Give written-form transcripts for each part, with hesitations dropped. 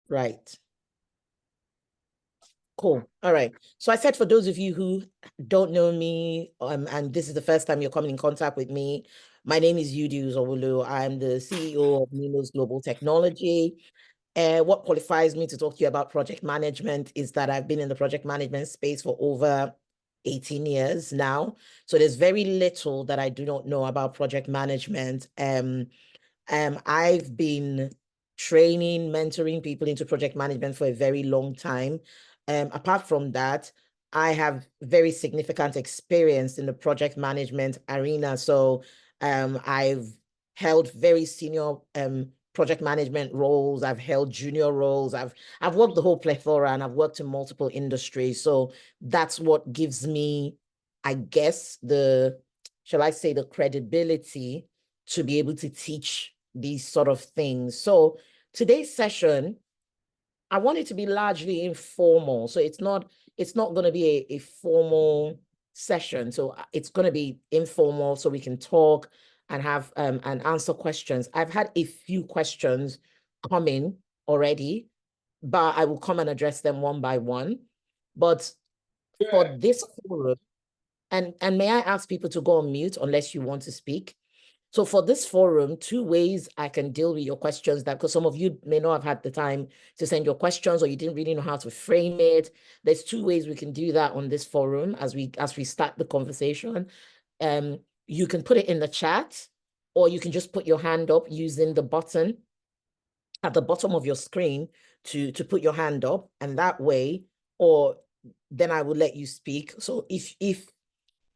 Right. Cool. All right. So I said, for those of you who don't know me, and this is the first time you're coming in contact with me, my name is Yudi Uzowulu. I'm the CEO of Minos Global Technology. What qualifies me to talk to you about project management is that I've been in the project management space for over 18 years now. So there's very little that I do not know about project management. I've been training, mentoring people into project management for a very long time. Apart from that, I have very significant experience in the project management arena. So I've held very senior project management roles. I've held junior roles. I've worked the whole plethora, and I've worked in multiple industries. So that's what gives me, I guess, shall I say, the credibility to be able to teach these sort of things. So today's session, I want it to be largely informal. So it's not going to be a formal session. So it's going to be informal so we can talk and have and answer questions. I've had a few questions come in already, but I will come and address them one by one. But for this forum, and may I ask people to go on mute unless you want to speak? So for this forum, two ways I can deal with your questions, that because some of you may not have had the time to send your questions, or you didn't really know how to frame it. There's two ways we can do that on this forum as we start the conversation. You can put it in the chat, or you can just put your hand up using the button at the bottom of your screen to put your hand up, and that way, or then I will let you speak. So if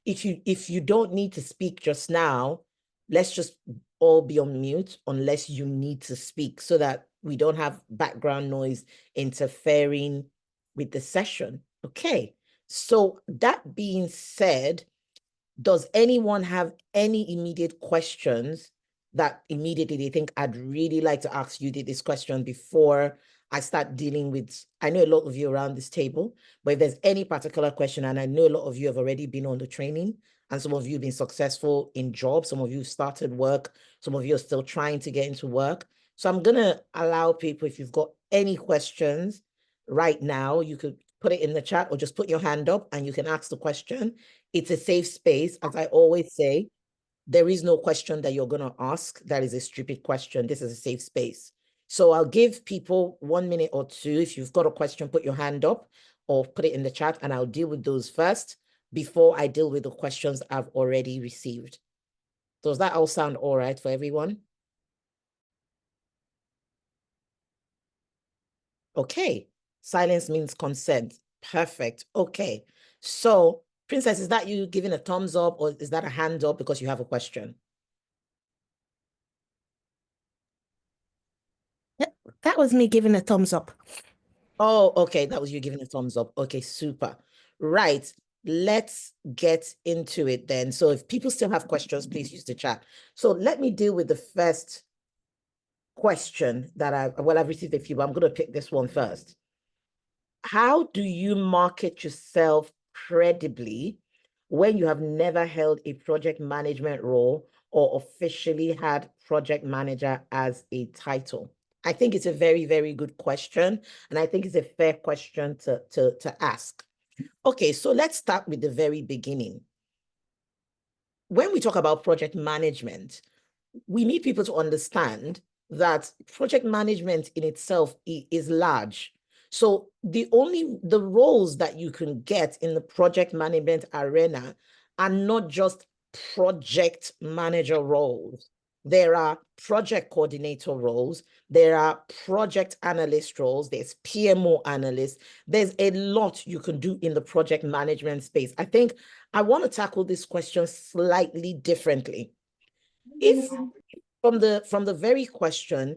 you don't need to speak just now, let's just all be on mute unless you need to speak, so that we don't have background noise interfering with the session. Okay. So that being said, does anyone have any immediate questions that immediately they think I'd really like to ask you this question before I start dealing with? I know a lot of you around this table, but if there's any particular question, and I know a lot of you have already been on the training, and some of you have been successful in jobs, some of you started work, some of you are still trying to get into work. So I'm going to allow people, if you've got any questions right now, you could put it in the chat or just put your hand up and you can ask the question. It's a safe space. As I always say, there is no question that you're going to ask that is a stupid question. This is a safe space. So I'll give people 1 minute or two. If you've got a question, put your hand up or put it in the chat, and I'll deal with those first before I deal with the questions I've already received. Does that all sound all right for everyone? Okay. Silence means consent. Perfect. Okay. So, Princess, is that you giving a thumbs up, or is that a hand up because you have a question? That was me giving a thumbs up. Oh, okay. That was you giving a thumbs up. Okay, super. Right. Let's get into it then. So if people still have questions, please use the chat. So let me deal with the first question that I've received a few, but I'm going to pick this one first. How do you market yourself credibly when you have never held a project management role or officially had project manager as a title? I think it's a very, very good question. And I think it's a fair question to ask. Okay, so let's start with the very beginning. When we talk about project management, we need people to understand that project management in itself is large. So the roles that you can get in the project management arena are not just project manager roles. There are project coordinator roles. There are project analyst roles. There's PMO analysts. There's a lot you can do in the project management space. I think I want to tackle this question slightly differently. If from the very question,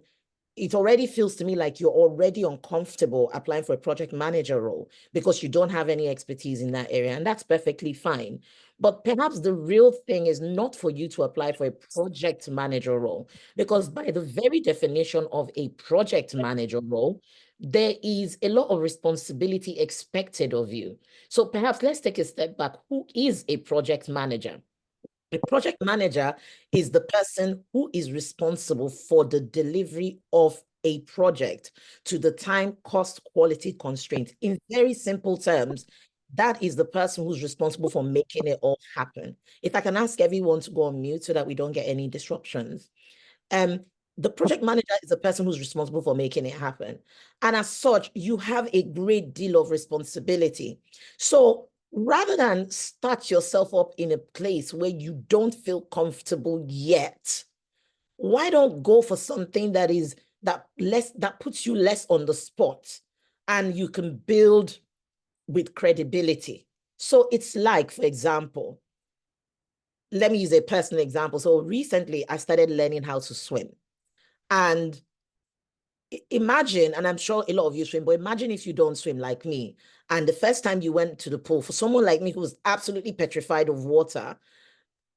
it already feels to me like you're already uncomfortable applying for a project manager role because you don't have any expertise in that area, and that's perfectly fine. But perhaps the real thing is not for you to apply for a project manager role, because by the very definition of a project manager role, there is a lot of responsibility expected of you. So perhaps let's take a step back. Who is a project manager? A project manager is the person who is responsible for the delivery of a project to the time, cost, quality constraint. In very simple terms, that is the person who's responsible for making it all happen. If I can ask everyone to go on mute so that we don't get any disruptions. The project manager is the person who's responsible for making it happen. And as such, you have a great deal of responsibility. So rather than start yourself up in a place where you don't feel comfortable yet, why don't go for something that puts you less on the spot and you can build with credibility? So it's like, for example, let me use a personal example. So recently I started learning how to swim. And imagine, and I'm sure a lot of you swim, but imagine if you don't swim like me. And the first time you went to the pool, for someone like me who was absolutely petrified of water,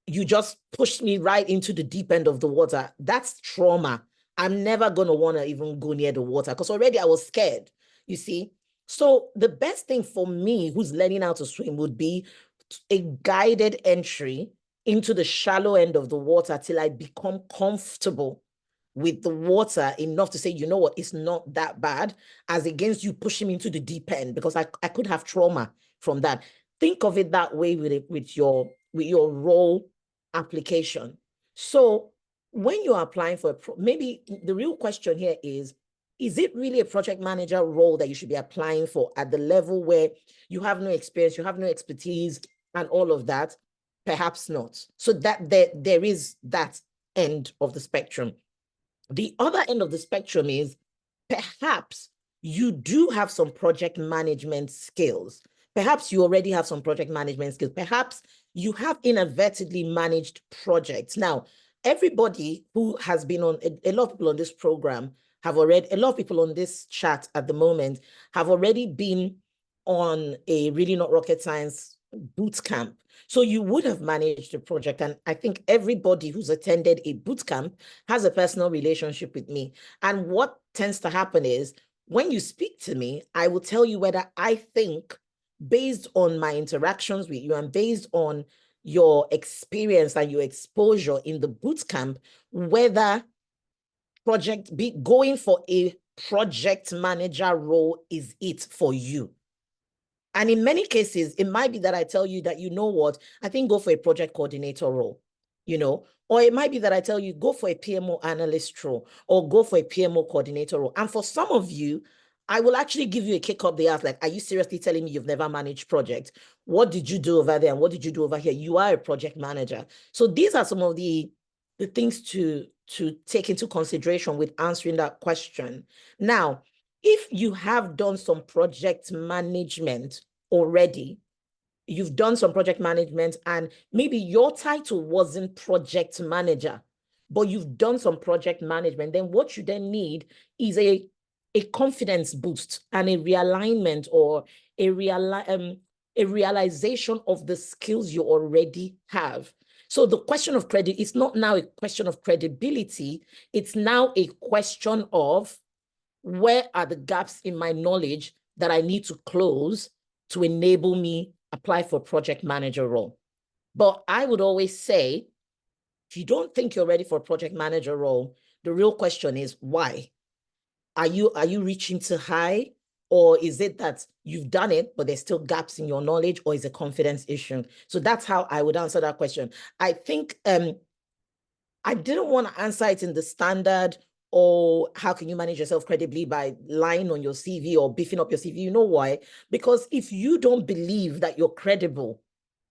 you just pushed me right into the deep end of the water. That's trauma. I'm never going to want to even go near the water because already I was scared, you see. So the best thing for me who's learning how to swim would be a guided entry into the shallow end of the water till I become comfortable with the water enough to say, you know what, it's not that bad, as against you pushing me into the deep end, because I could have trauma from that. Think of it that way with your role application. So when you're applying for maybe the real question here is it really a project manager role that you should be applying for at the level where you have no experience, you have no expertise and all of that? Perhaps not. So that there is that end of the spectrum. The other end of the spectrum is perhaps you do have some project management skills. Perhaps you already have some project management skills. Perhaps you have inadvertently managed projects. Now, everybody who has been on, a lot of people on this program have already, a lot of people on this chat at the moment have already been on a Really Not Rocket Science boot camp. So you would have managed a project. And I think everybody who's attended a boot camp has a personal relationship with me. And what tends to happen is when you speak to me, I will tell you whether I think, based on my interactions with you and based on your experience and your exposure in the boot camp, whether going for a project manager role is it for you. And in many cases, it might be that I tell you that, you know what, I think go for a project coordinator role, you know, or it might be that I tell you go for a PMO analyst role or go for a PMO coordinator role. And for some of you, I will actually give you a kick up the ass. Like, are you seriously telling me you've never managed projects? What did you do over there? And what did you do over here? You are a project manager. So these are some of the things to take into consideration with answering that question. Now, if you have done some project management already, you've done some project management and maybe your title wasn't project manager, but you've done some project management, then what you then need is a confidence boost and a realignment or a realization of the skills you already have. So the question of credit is not now a question of credibility. It's now a question of, where are the gaps in my knowledge that I need to close to enable me apply for project manager role? But I would always say, if you don't think you're ready for a project manager role, the real question is why? Are you reaching too high? Or is it that you've done it, but there's still gaps in your knowledge, or is it a confidence issue? So that's how I would answer that question. I think I didn't want to answer it in the standard, or how can you manage yourself credibly by lying on your CV or beefing up your CV. You know why? Because if you don't believe that you're credible,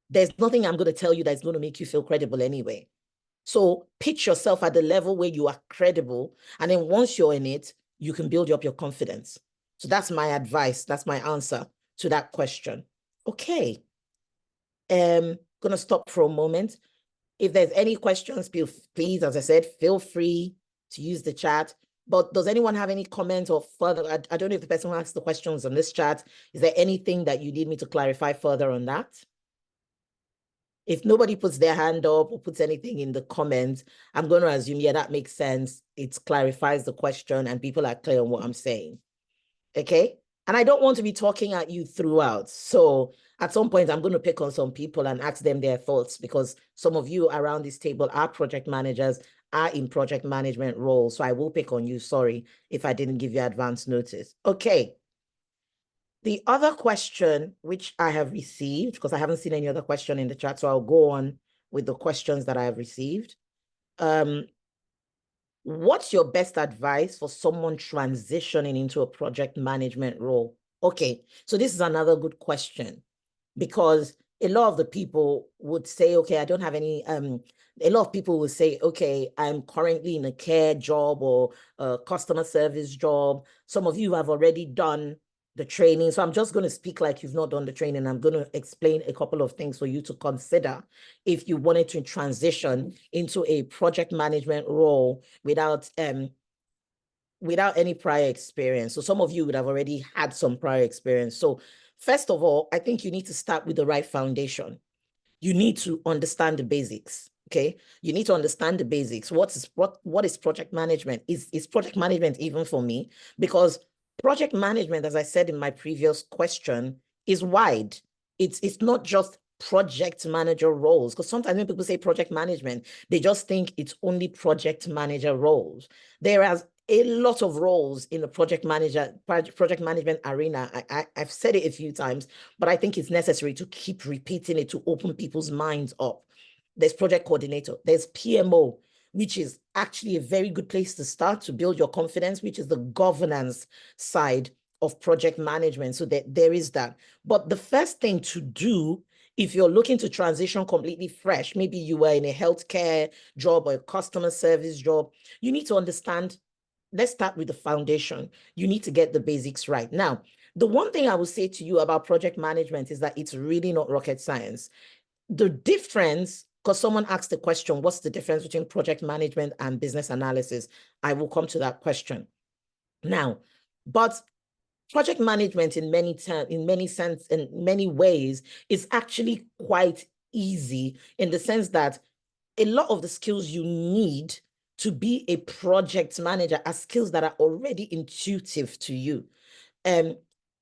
there's nothing I'm going to tell you that's going to make you feel credible anyway. So pitch yourself at the level where you are credible. And then once you're in it, you can build up your confidence. So that's my advice. That's my answer to that question. Okay. Going to stop for a moment. If there's any questions, please, as I said, feel free to use the chat. But does anyone have any comments or further? I don't know if the person who asked the questions on this chat, is there anything that you need me to clarify further on that? If nobody puts their hand up or puts anything in the comments, I'm going to assume, yeah, that makes sense. It clarifies the question and people are clear on what I'm saying. Okay? And I don't want to be talking at you throughout. So at some point, I'm going to pick on some people and ask them their thoughts, because some of you around this table are project managers are in project management roles. So I will pick on you. Sorry if I didn't give you advance notice. Okay. The other question which I have received, because I haven't seen any other question in the chat, so I'll go on with the questions that I have received. What's your best advice for someone transitioning into a project management role? Okay, so this is another good question, because a lot of the people would say, okay, I don't have any, a lot of people will say, okay, I'm currently in a care job or a customer service job. Some of you have already done the training. So I'm just going to speak like you've not done the training. I'm going to explain a couple of things for you to consider if you wanted to transition into a project management role without any prior experience. So some of you would have already had some prior experience. So first of all, I think you need to start with the right foundation. You need to understand the basics. Okay, you need to understand the basics. What is project management? Is project management even for me? Because project management, as I said in my previous question, is wide. It's not just project manager roles, because sometimes when people say project management, they just think it's only project manager roles. There are a lot of roles in the project management arena. I've said it a few times, but I think it's necessary to keep repeating it to open people's minds up. There's project coordinator, there's PMO, which is actually a very good place to start to build your confidence, which is the governance side of project management. So that there is that. But the first thing to do, if you're looking to transition completely fresh, maybe you were in a healthcare job or a customer service job, you need to understand. Let's start with the foundation. You need to get the basics right. Now, the one thing I will say to you about project management is that it's really not rocket science. The difference, because someone asked the question, what's the difference between project management and business analysis? I will come to that question now. But project management in many ways is actually quite easy, in the sense that a lot of the skills you need to be a project manager are skills that are already intuitive to you.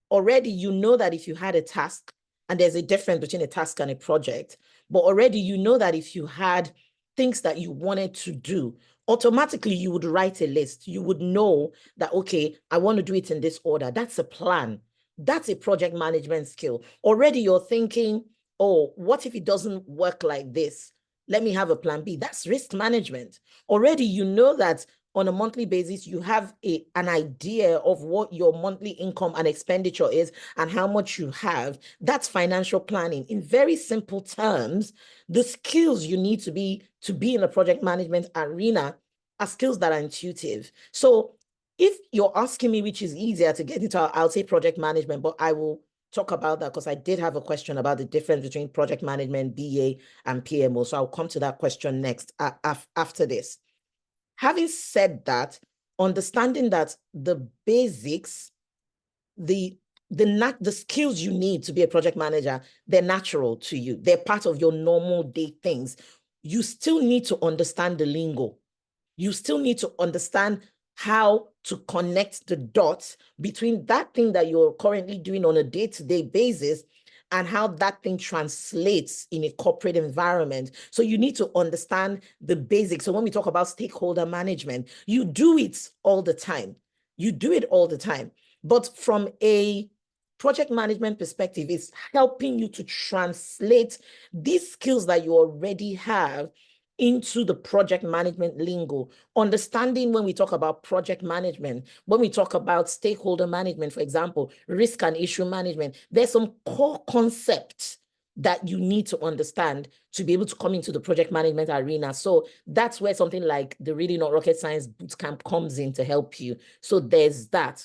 Already you know that if you had a task, and there's a difference between a task and a project, but already you know that if you had things that you wanted to do, automatically you would write a list. You would know that, okay, I want to do it in this order. That's a plan. That's a project management skill. Already you're thinking, oh, what if it doesn't work like this? Let me have a plan B. That's risk management. Already you know that on a monthly basis, you have an idea of what your monthly income and expenditure is and how much you have. That's financial planning. In very simple terms, the skills you need to be in a project management arena are skills that are intuitive. So if you're asking me which is easier to get into, I'll say project management, but I will talk about that because I did have a question about the difference between project management, BA, and PMO. So I'll come to that question next after this. Having said that, understanding that the basics, the skills you need to be a project manager, they're natural to you. They're part of your normal day things. You still need to understand the lingo. You still need to understand how to connect the dots between that thing that you're currently doing on a day-to-day basis and how that thing translates in a corporate environment. So you need to understand the basics. So when we talk about stakeholder management, you do it all the time. You do it all the time. But from a project management perspective, it's helping you to translate these skills that you already have into the project management lingo. Understanding when we talk about project management, when we talk about stakeholder management, for example, risk and issue management, there's some core concepts that you need to understand to be able to come into the project management arena. So that's where something like the Really Not Rocket Science Bootcamp comes in to help you. So there's that.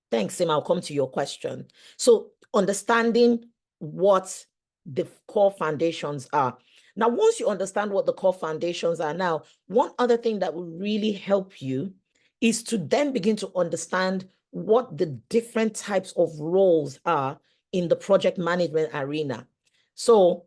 Thanks, Sim. I'll come to your question. So understanding what the core foundations are. Now, once you understand what the core foundations are now, one other thing that will really help you is to then begin to understand what the different types of roles are in the project management arena. So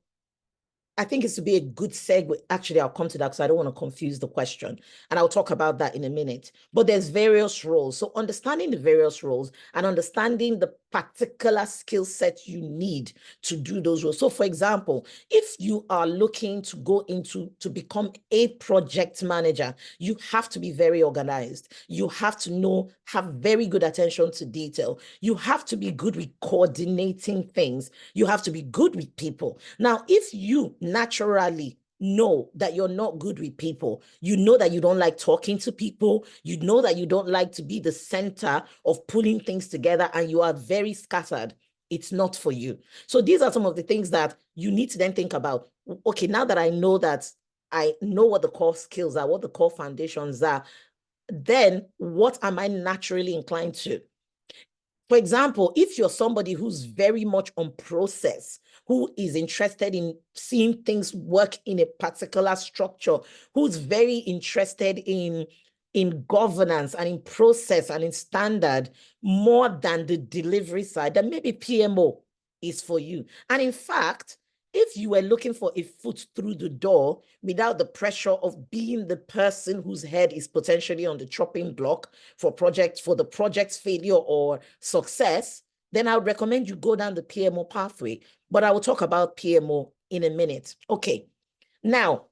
I think it's to be a good segue. Actually, I'll come to that because I don't want to confuse the question. And I'll talk about that in a minute. But there's various roles. So understanding the various roles and understanding the particular skill set you need to do those roles. So for example, if you are looking to go into to become a project manager, you have to be very organized. You have to have very good attention to detail. You have to be good with coordinating things. You have to be good with people. Now, if you naturally know that you're not good with people, you know that you don't like talking to people, you know that you don't like to be the center of pulling things together, and you are very scattered, it's not for you. So these are some of the things that you need to then think about. Okay, now that I know what the core skills are, what the core foundations are, then what am I naturally inclined to? For example, if you're somebody who's very much on process, who is interested in seeing things work in a particular structure, who's very interested in governance and in process and in standard more than the delivery side, then maybe PMO is for you. And in fact, if you were looking for a foot through the door without the pressure of being the person whose head is potentially on the chopping block for the project's failure or success, then I would recommend you go down the PMO pathway. But I will talk about PMO in a minute. Okay, now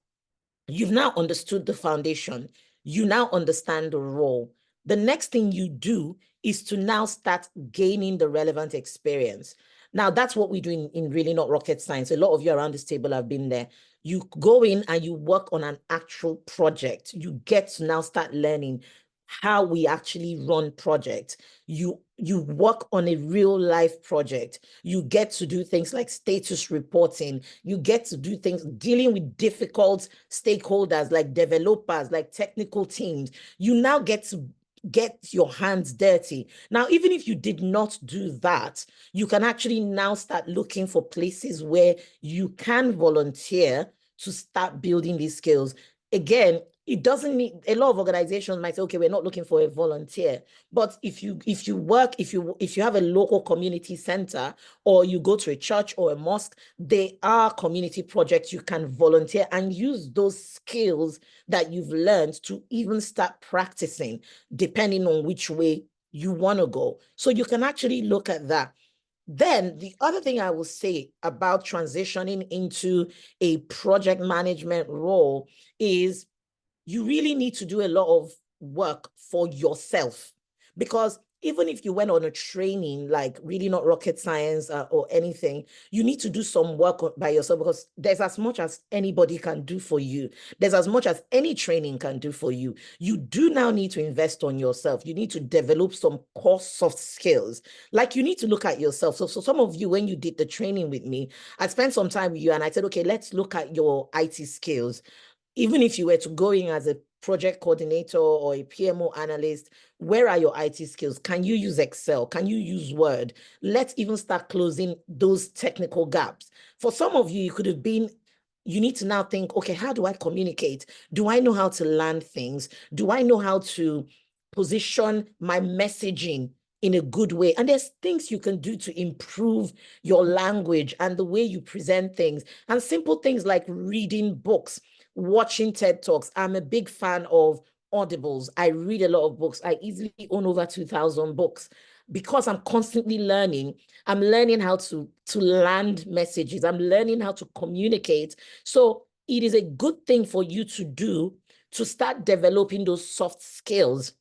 you've now understood the foundation. You now understand the role. The next thing you do is to now start gaining the relevant experience. Now, that's what we do in Really Not Rocket Science. A lot of you around this table have been there. You go in and you work on an actual project. You get to now start learning how we actually run projects. You work on a real life project. You get to do things like status reporting. You get to do things dealing with difficult stakeholders like developers, like technical teams. You now get to get your hands dirty. Now, even if you did not do that, you can actually now start looking for places where you can volunteer to start building these skills. Again, it doesn't need, a lot of organizations might say, okay, we're not looking for a volunteer. But if you have a local community center, or you go to a church or a mosque, there are community projects you can volunteer and use those skills that you've learned to even start practicing, depending on which way you want to go. So you can actually look at that. Then the other thing I will say about transitioning into a project management role is you really need to do a lot of work for yourself, because even if you went on a training like Really Not Rocket Science or anything, you need to do some work by yourself, because there's as much as anybody can do for you. There's as much as any training can do for you. You do now need to invest on yourself. You need to develop some core soft skills. Like, you need to look at yourself. So some of you, when you did the training with me, I spent some time with you and I said, okay, let's look at your IT skills. Even if you were to go in as a project coordinator or a PMO analyst, where are your IT skills? Can you use Excel? Can you use Word? Let's even start closing those technical gaps. For some of you, you need to now think, okay, how do I communicate? Do I know how to land things? Do I know how to position my messaging in a good way? And there's things you can do to improve your language and the way you present things, and simple things like reading books, watching TED Talks. I'm a big fan of Audibles. I read a lot of books. I easily own over 2,000 books because I'm constantly learning. I'm learning how to land messages. I'm learning how to communicate. So it is a good thing for you to do to start developing those soft skills.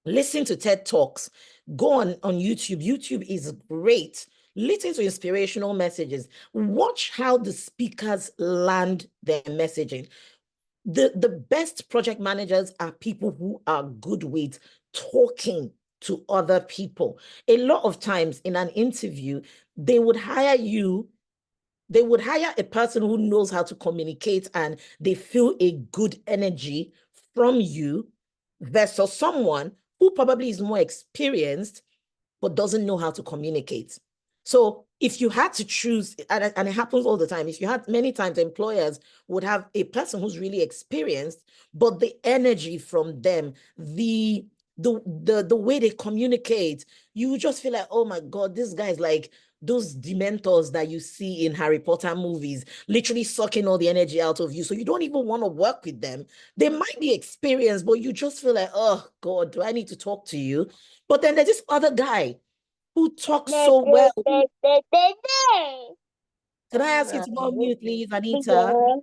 Listen to TED Talks. Go on YouTube. YouTube is great. Listen to inspirational messages. Watch how the speakers land their messaging. The best project managers are people who are good with talking to other people. A lot of times in an interview, they would hire a person who knows how to communicate and they feel a good energy from you, versus someone who probably is more experienced but doesn't know how to communicate. So if you had to choose, and it happens all the time, many times employers would have a person who's really experienced, but the energy from them, the way they communicate, you just feel like, oh my God, this guy's like those dementors that you see in Harry Potter movies, literally sucking all the energy out of you. So you don't even want to work with them. They might be experienced, but you just feel like, oh God, do I need to talk to you? But then there's this other guy who talk so well. Can I ask you to go on mute, please, Anita?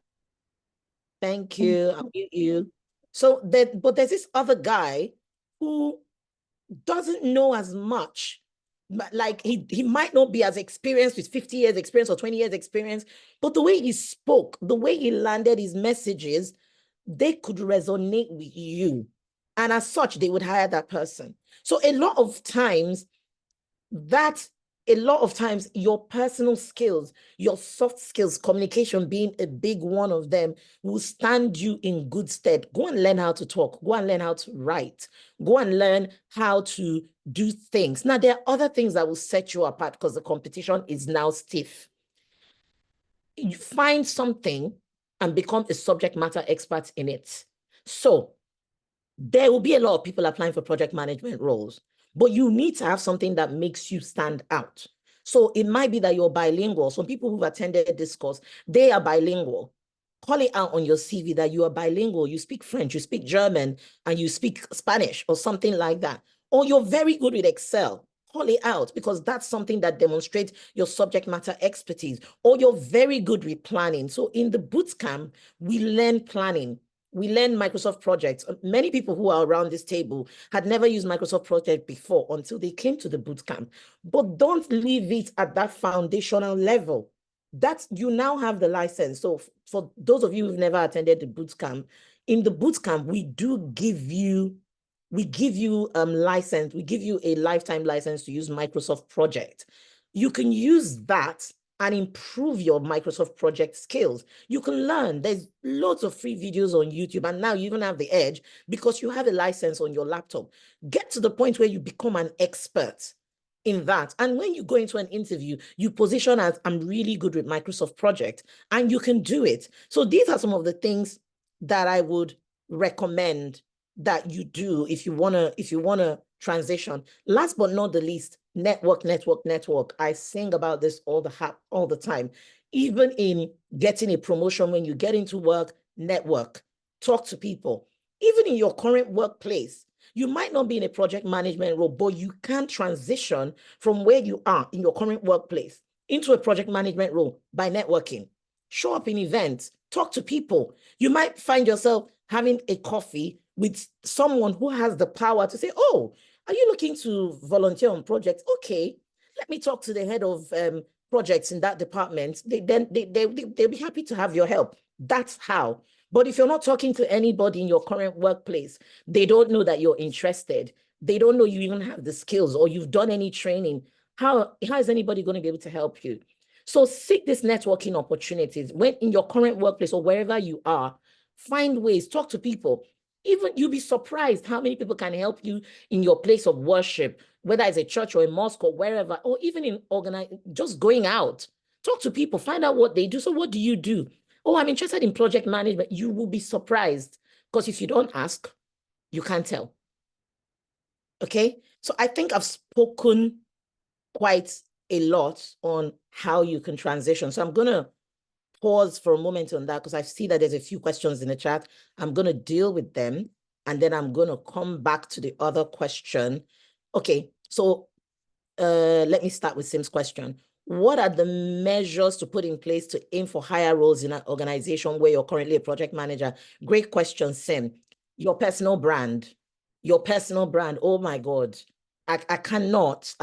Thank you. I'll mute you. So but there's this other guy who doesn't know as much. Like he might not be as experienced with 50 years experience or 20 years experience, but the way he spoke, the way he landed his messages, they could resonate with you. And as such, they would hire that person. So a lot of times, your personal skills, your soft skills, communication being a big one of them, will stand you in good stead. Go and learn how to talk. Go and learn how to write. Go and learn how to do things. Now, there are other things that will set you apart because the competition is now stiff. You find something and become a subject matter expert in it. So there will be a lot of people applying for project management roles, but you need to have something that makes you stand out. So it might be that you're bilingual. Some people who've attended this course, they are bilingual. Call it out on your CV that you are bilingual. You speak French, you speak German, and you speak Spanish or something like that. Or you're very good with Excel. Call it out because that's something that demonstrates your subject matter expertise. Or you're very good with planning. So in the bootcamp, we learn planning. We learn Microsoft projects. Many people who are around this table had never used Microsoft project before until they came to the bootcamp. But don't leave it at that foundational level. That you now have the license. So for those of you who've never attended the bootcamp, in the bootcamp, we give you license. We give you a lifetime license to use Microsoft Project. You can use that and improve your Microsoft Project skills. You can learn. There's loads of free videos on YouTube, and now you even have the edge because you have a license on your laptop. Get to the point where you become an expert in that. And when you go into an interview, you position as, I'm really good with Microsoft Project, and you can do it. So these are some of the things that I would recommend that you do if you wanna transition. Last but not the least, network. I sing about this all the time. Even in getting a promotion, when you get into work, network, talk to people. Even in your current workplace, you might not be in a project management role, but you can transition from where you are in your current workplace into a project management role by networking. Show up in events, talk to people. You might find yourself having a coffee with someone who has the power to say, oh, are you looking to volunteer on projects? Okay, let me talk to the head of projects in that department. They'll be happy to have your help. That's how. But if you're not talking to anybody in your current workplace, they don't know that you're interested. They don't know you even have the skills or you've done any training. How is anybody going to be able to help you? So seek these networking opportunities when in your current workplace or wherever you are. Find ways, talk to people. Even you'll be surprised how many people can help you in your place of worship, whether it's a church or a mosque or wherever, or even in just going out. Talk to people, find out what they do. So what do you do? Oh, I'm interested in project management. You will be surprised because if you don't ask, you can't tell. Okay, so I think I've spoken quite a lot on how you can transition. So I'm going to pause for a moment on that because I see that there's a few questions in the chat. I'm going to deal with them and then I'm going to come back to the other question. Okay, so let me start with Sim's question. What are the measures to put in place to aim for higher roles in an organization where you're currently a project manager? Great question, Sim. Your personal brand. Oh my God. I cannot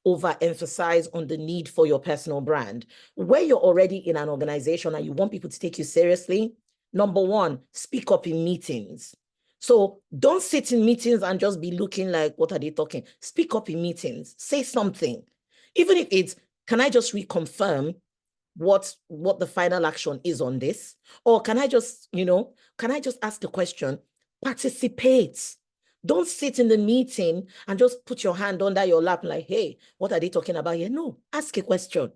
overemphasize on the need for your personal brand. Where you're already in an organization and you want people to take you seriously, number one, speak up in meetings. So don't sit in meetings and just be looking like, what are they talking? Speak up in meetings, say something. Even if it's, can I just reconfirm what the final action is on this? Or can I just ask a question? Participate. Don't sit in the meeting and just put your hand under your lap like, hey, what are they talking about here? No, ask a question.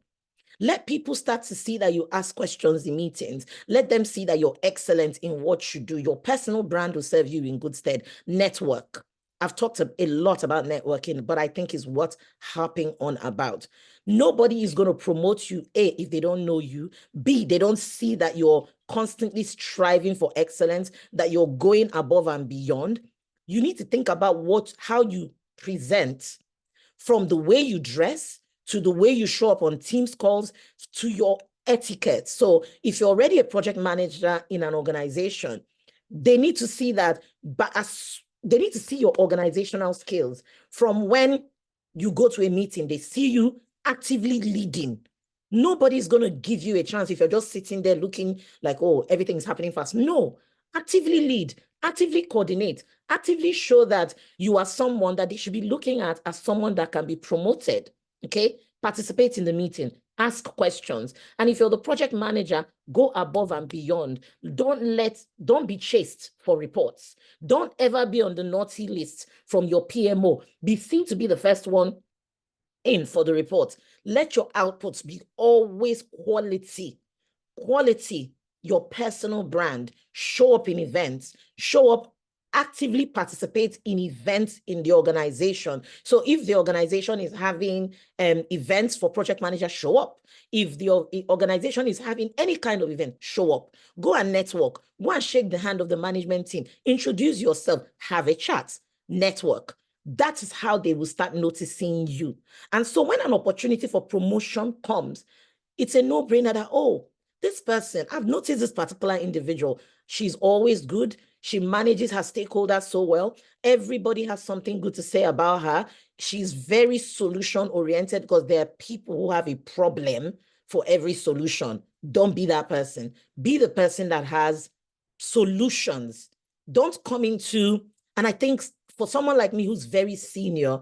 Let people start to see that you ask questions in meetings. Let them see that you're excellent in what you do. Your personal brand will serve you in good stead. Network. I've talked a lot about networking, but I think is what's harping on about. Nobody is going to promote you, A, if they don't know you. B, they don't see that you're constantly striving for excellence, that you're going above and beyond. You need to think about how you present. from the way you dress to the way you show up on Teams calls to your etiquette. So if you're already a project manager in an organization, they need to see that, but they need to see your organizational skills from when you go to a meeting, they see you actively leading. Nobody's going to give you a chance if you're just sitting there looking like, oh, everything's happening fast. No, actively lead, actively coordinate, actively show that you are someone that they should be looking at as someone that can be promoted. Okay, participate in the meeting, ask questions. And if you're the project manager, go above and beyond. Don't be chased for reports. Don't ever be on the naughty list from your PMO. Be seen to be the first one in for the report. Let your outputs be always quality. Quality, your personal brand. Show up in events. Show up, actively participate in events in the organization. So if the organization is having events for project managers, show up. If the organization is having any kind of event, show up. Go and network. Go and shake the hand of the management team. Introduce yourself. Have a chat. Network. That is how they will start noticing you. And so when an opportunity for promotion comes, it's a no-brainer that, oh, this person, I've noticed this particular individual. She's always good. She manages her stakeholders so well. Everybody has something good to say about her. She's very solution-oriented because there are people who have a problem for every solution. Don't be that person. Be the person that has solutions. Don't come into, and I think for someone like me who's very senior,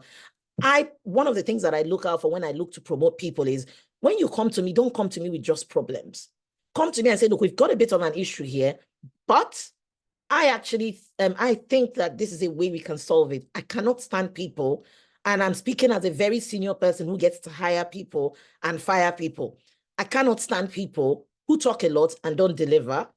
one of the things that I look out for when I look to promote people is when you come to me, don't come to me with just problems. Come to me and say, look, we've got a bit of an issue here, but I actually, I think that this is a way we can solve it. I cannot stand people, and I'm speaking as a very senior person who gets to hire people and fire people. I cannot stand people who talk a lot and don't deliver.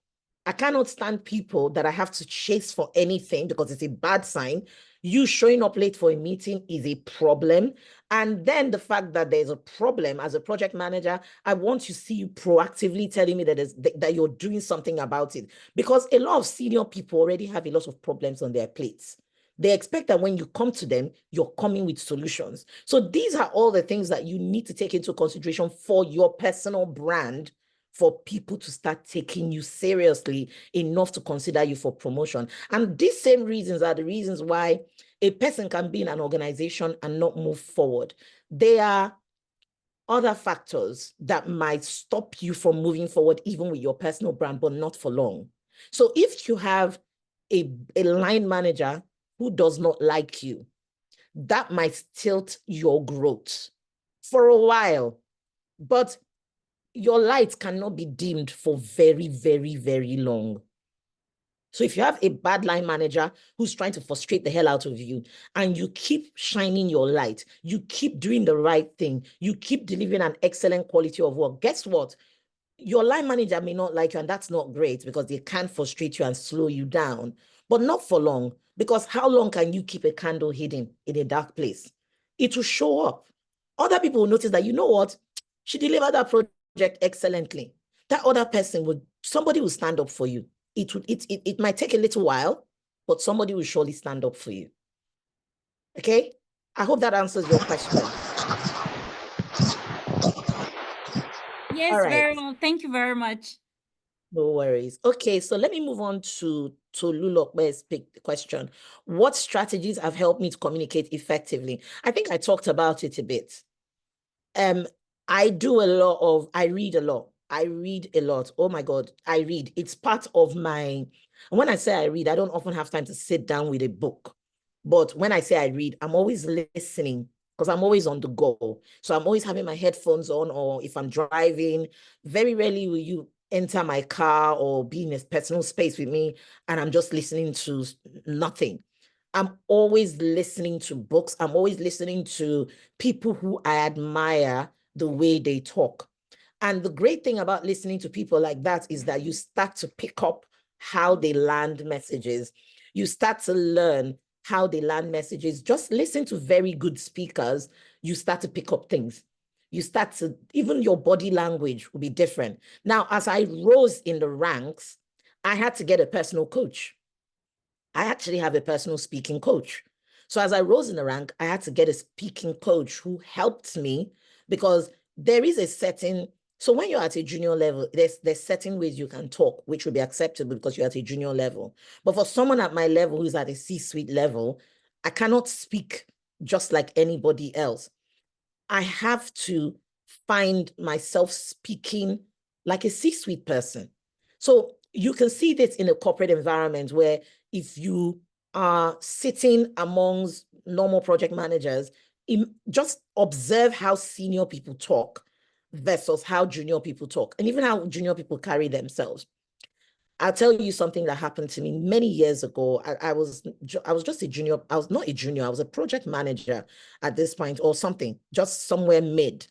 I cannot stand people that I have to chase for anything because it's a bad sign. You showing up late for a meeting is a problem. And then the fact that there's a problem as a project manager, I want to see you proactively telling me that you're doing something about it. Because a lot of senior people already have a lot of problems on their plates. They expect that when you come to them, you're coming with solutions. So these are all the things that you need to take into consideration for your personal brand, for people to start taking you seriously enough to consider you for promotion. And these same reasons are the reasons why a person can be in an organization and not move forward. There are other factors that might stop you from moving forward, even with your personal brand, but not for long. So if you have a line manager who does not like you, that might tilt your growth for a while. But your light cannot be dimmed for very, very, very long. So if you have a bad line manager who's trying to frustrate the hell out of you, and you keep shining your light, you keep doing the right thing, you keep delivering an excellent quality of work, guess what? Your line manager may not like you, and that's not great because they can frustrate you and slow you down, but not for long, because how long can you keep a candle hidden in a dark place? It will show up. Other people will notice that, you know what? She delivered that project excellently. That other person somebody will stand up for you. It might take a little while, but somebody will surely stand up for you. Okay? I hope that answers your question. Yes, all right. very well. Thank you very much. No worries. Okay, so let me move on to Lulokbe's question. What strategies have helped me to communicate effectively? I think I talked about it a bit. I read a lot. I read a lot. Oh my God, I read. It's part of my, when I say I read, I don't often have time to sit down with a book. But when I say I read, I'm always listening because I'm always on the go. So I'm always having my headphones on, or if I'm driving, very rarely will you enter my car or be in a personal space with me and I'm just listening to nothing. I'm always listening to books. I'm always listening to people who I admire the way they talk. And the great thing about listening to people like that is that you start to pick up how they land messages. You start to learn how they land messages. Just listen to very good speakers. You start to pick up things. You start to, even your body language will be different. Now, as I rose in the ranks, I had to get a personal coach. I actually have a personal speaking coach. So as I rose in the rank, I had to get a speaking coach who helped me, because there is a certain, so when you're at a junior level, there's certain ways you can talk, which will be acceptable because you're at a junior level. But for someone at my level who's at a C-suite level, I cannot speak just like anybody else. I have to find myself speaking like a C-suite person. So you can see this in a corporate environment where if you are sitting amongst normal project managers, just observe how senior people talk versus how junior people talk, and even how junior people carry themselves. I'll tell you something that happened to me many years ago. I was just a junior. I was not a junior. I was a project manager at this point or something, just somewhere mid.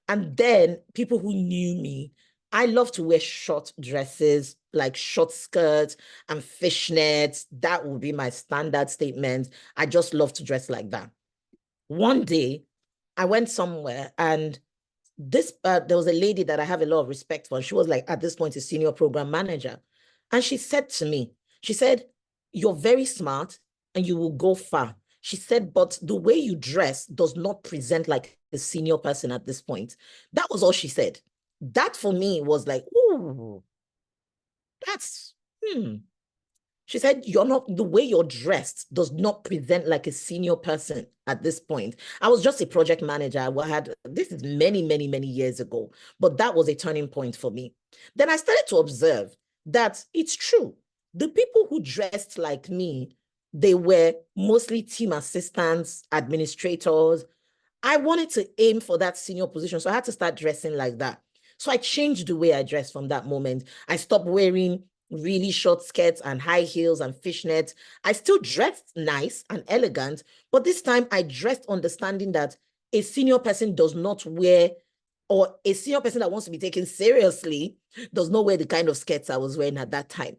And then people who knew me, I love to wear short dresses, like short skirts and fishnets. That would be my standard statement. I just love to dress like that. One day, I went somewhere and there was a lady that I have a lot of respect for. She was like, at this point, a senior program manager. And she said to me, she said, you're very smart and you will go far. She said, but the way you dress does not present like a senior person at this point. That was all she said. That for me was like, ooh, that's, She said, you're not, the way you're dressed does not present like a senior person at this point. I was just a project manager. This is many, many, many years ago, but that was a turning point for me. Then I started to observe that it's true. The people who dressed like me, they were mostly team assistants, administrators. I wanted to aim for that senior position, so I had to start dressing like that. So I changed the way I dress from that moment. I stopped wearing really short skirts and high heels and fishnets. I still dressed nice and elegant, but this time I dressed understanding that a senior person does not wear, or a senior person that wants to be taken seriously does not wear the kind of skirts I was wearing at that time.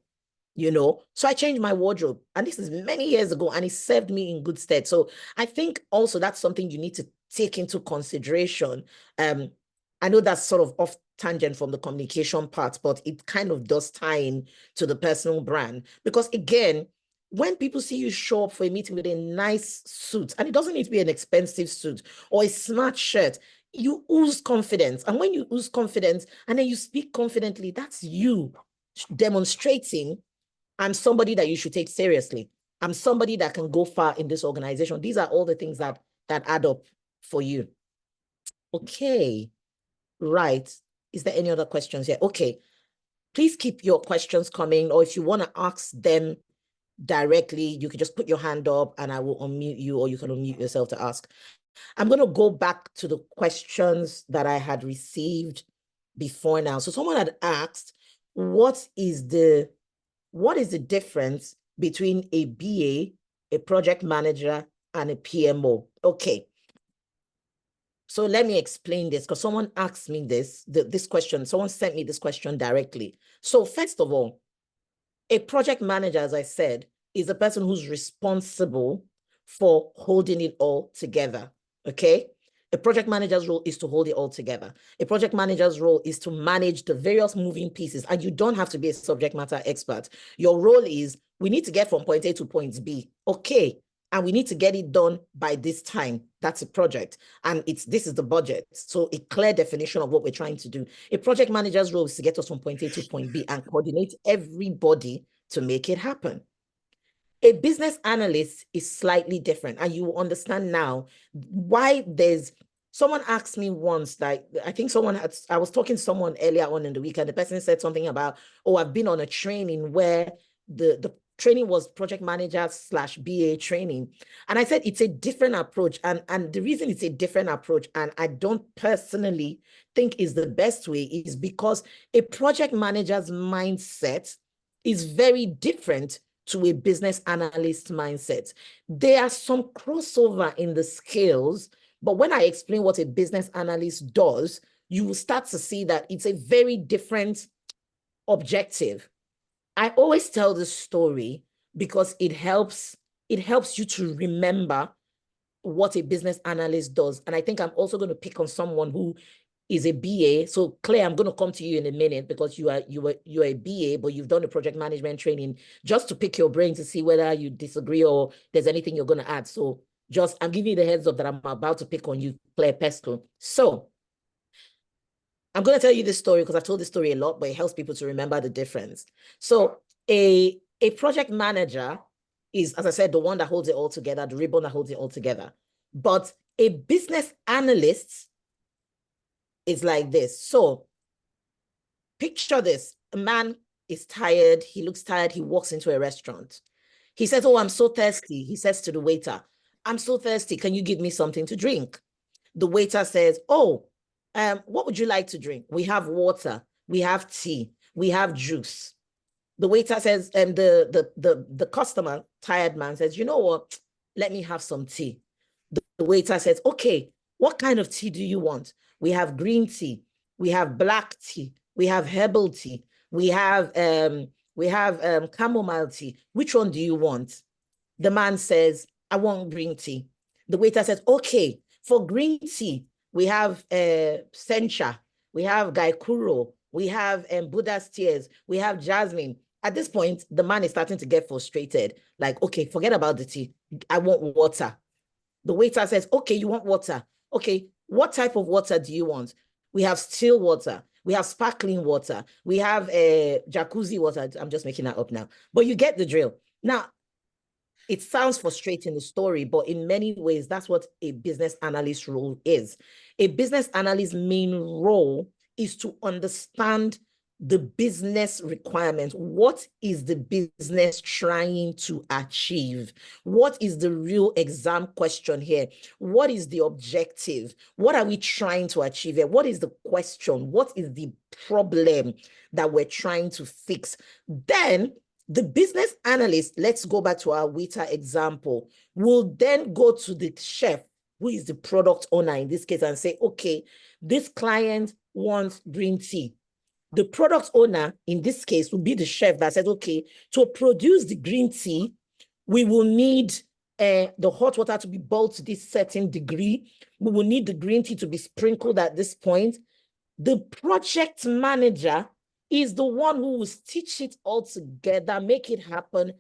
So I changed my wardrobe, and this is many years ago, and it served me in good stead. So I think also that's something you need to take into consideration. I know that's sort of off tangent from the communication part, but it kind of does tie in to the personal brand, because again, when people see you show up for a meeting with a nice suit, and it doesn't need to be an expensive suit or a smart shirt, you ooze confidence. And when you ooze confidence and then you speak confidently, that's you demonstrating, I'm somebody that you should take seriously. I'm somebody that can go far in this organization. These are all the things that add up for you. Okay, right. Is there any other questions here? Okay, please keep your questions coming, or if you want to ask them directly, you can just put your hand up and I will unmute you, or you can unmute yourself to ask. I'm going to go back to the questions that I had received before now. So someone had asked, what is the difference between a BA, a project manager, and a PMO? Okay. So let me explain this, because someone asked me this question. Someone sent me this question directly. So first of all, a project manager, as I said, is a person who's responsible for holding it all together, okay? A project manager's role is to hold it all together. A project manager's role is to manage the various moving pieces, and you don't have to be a subject matter expert. Your role is, we need to get from point A to point B, okay, and we need to get it done by this time. That's a project, and this is the budget. So a clear definition of what we're trying to do. A project manager's role is to get us from point A to point B and coordinate everybody to make it happen. A business analyst is slightly different, and you will understand now why someone asked me once, that I think I was talking to someone earlier on in the week, and the person said something about, oh, I've been on a training where the training was project manager / BA training. And I said, it's a different approach. And the reason it's a different approach, and I don't personally think is the best way, is because a project manager's mindset is very different to a business analyst mindset. There are some crossover in the skills, but when I explain what a business analyst does, you will start to see that it's a very different objective. I always tell this story because it helps you to remember what a business analyst does. And I think I'm also going to pick on someone who is a BA. So Claire, I'm going to come to you in a minute because you're a BA, but you've done a project management training, just to pick your brain to see whether you disagree or there's anything you're going to add. So I'm giving you the heads up that I'm about to pick on you, Claire Pesco. So I'm going to tell you this story because I've told this story a lot, but it helps people to remember the difference. So a project manager is, as I said, the one that holds it all together, the ribbon that holds it all together. But a business analyst is like this. So picture this. A man is tired. He looks tired. He walks into a restaurant. He says, oh, I'm so thirsty. He says to the waiter, I'm so thirsty. Can you give me something to drink? The waiter says, oh, what would you like to drink? We have water. We have tea. We have juice. The waiter says, the customer, tired man, says, you know what? Let me have some tea. The waiter says, okay, what kind of tea do you want? We have green tea. We have black tea. We have herbal tea. We have chamomile tea. Which one do you want? The man says, I want green tea. The waiter says, okay, for green tea, we have sencha, we have gaikuro, we have Buddha's tears, we have jasmine. At this point, the man is starting to get frustrated. Like, okay, forget about the tea. I want water. The waiter says, okay, you want water. Okay, what type of water do you want? We have still water. We have sparkling water. We have jacuzzi water. I'm just making that up now. But you get the drill. Now, it sounds frustrating, the story, but in many ways, that's what a business analyst role is. A business analyst's main role is to understand the business requirement. What is the business trying to achieve? What is the real exam question here? What is the objective? What are we trying to achieve here? What is the question? What is the problem that we're trying to fix? Then the business analyst, let's go back to our waiter example, will then go to the chef, who is the product owner in this case, and say, okay, this client wants green tea. The product owner in this case will be the chef that says, okay, to produce the green tea, we will need the hot water to be boiled to this certain degree. We will need the green tea to be sprinkled at this point. The project manager is the one who will stitch it all together, make it happen,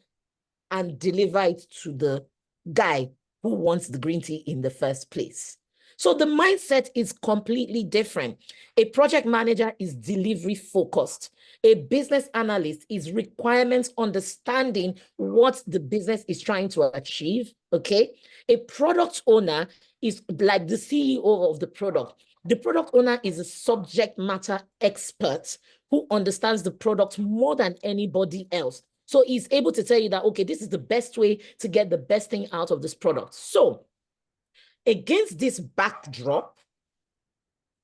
and deliver it to the guy who wants the green tea in the first place. So the mindset is completely different. A project manager is delivery focused. A business analyst is requirements understanding what the business is trying to achieve, okay? A product owner is like the CEO of the product. The product owner is a subject matter expert who understands the product more than anybody else. So he's able to tell you that, okay, this is the best way to get the best thing out of this product. So against this backdrop,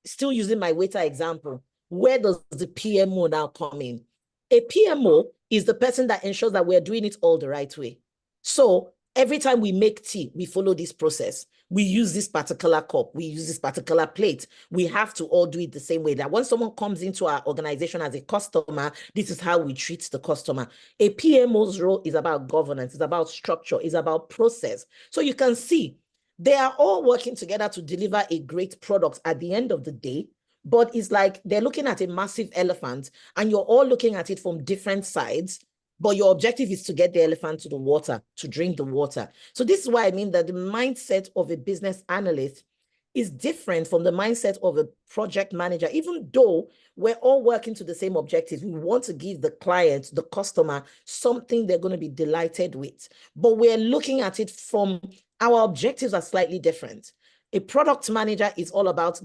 still using my waiter example, where does the PMO now come in? A PMO is the person that ensures that we're doing it all the right way. So every time we make tea, we follow this process. We use this particular cup. We use this particular plate. We have to all do it the same way. That when someone comes into our organization as a customer, this is how we treat the customer. A PMO's role is about governance. It's about structure. It's about process. So you can see they are all working together to deliver a great product at the end of the day. But it's like they're looking at a massive elephant and you're all looking at it from different sides. But your objective is to get the elephant to the water, to drink the water. So this is why I mean that the mindset of a business analyst is different from the mindset of a project manager. Even though we're all working to the same objectives, we want to give the client, the customer, something they're going to be delighted with. But we're looking at it from our objectives are slightly different. A product manager is all about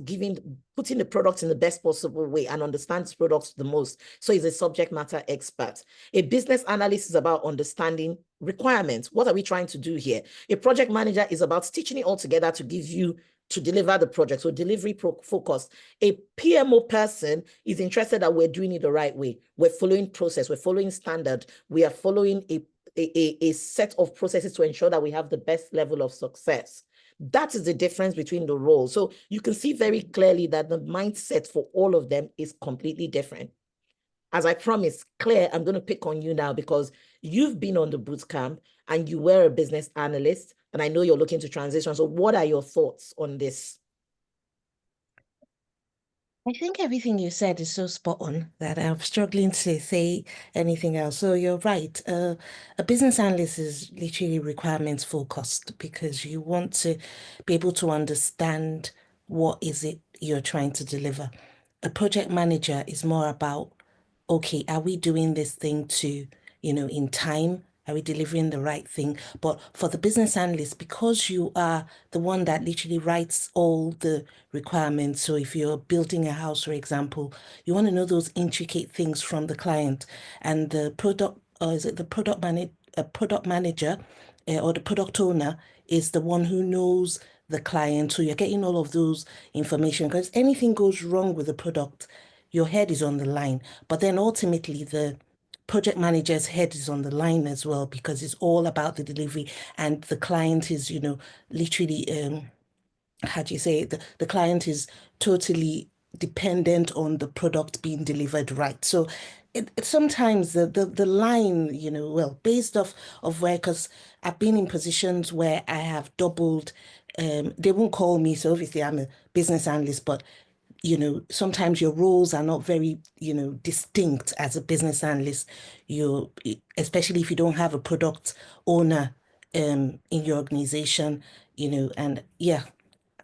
putting the product in the best possible way and understands products the most. So he's a subject matter expert. A business analyst is about understanding requirements. What are we trying to do here? A project manager is about stitching it all together to deliver the project. So delivery focused. A PMO person is interested that we're doing it the right way. We're following process. We're following standard. We are following a set of processes to ensure that we have the best level of success. That is the difference between the roles. So you can see very clearly that the mindset for all of them is completely different. As I promised, Claire, I'm going to pick on you now because you've been on the boot camp and you were a business analyst, and I know you're looking to transition. So what are your thoughts on this? I think everything you said is so spot on that I'm struggling to say anything else. So you're right. A business analyst is literally requirements focused because you want to be able to understand what is it you're trying to deliver. A project manager is more about, okay, are we doing this thing to, in time? Are we delivering the right thing? But for the business analyst, because you are the one that literally writes all the requirements. So if you're building a house, for example, you want to know those intricate things from the client, and the product, or is it the product manager, or the product owner is the one who knows the client. So you're getting all of those information because anything goes wrong with the product, your head is on the line. But then ultimately, the project manager's head is on the line as well because it's all about the delivery, and the client is, literally how do you say it? The client is totally dependent on the product being delivered right. So sometimes the line, well, based off of where, because I've been in positions where I have doubled, they won't call me, so obviously I'm a business analyst, but sometimes your roles are not very, distinct as a business analyst. You, especially if you don't have a product owner in your organization, and yeah,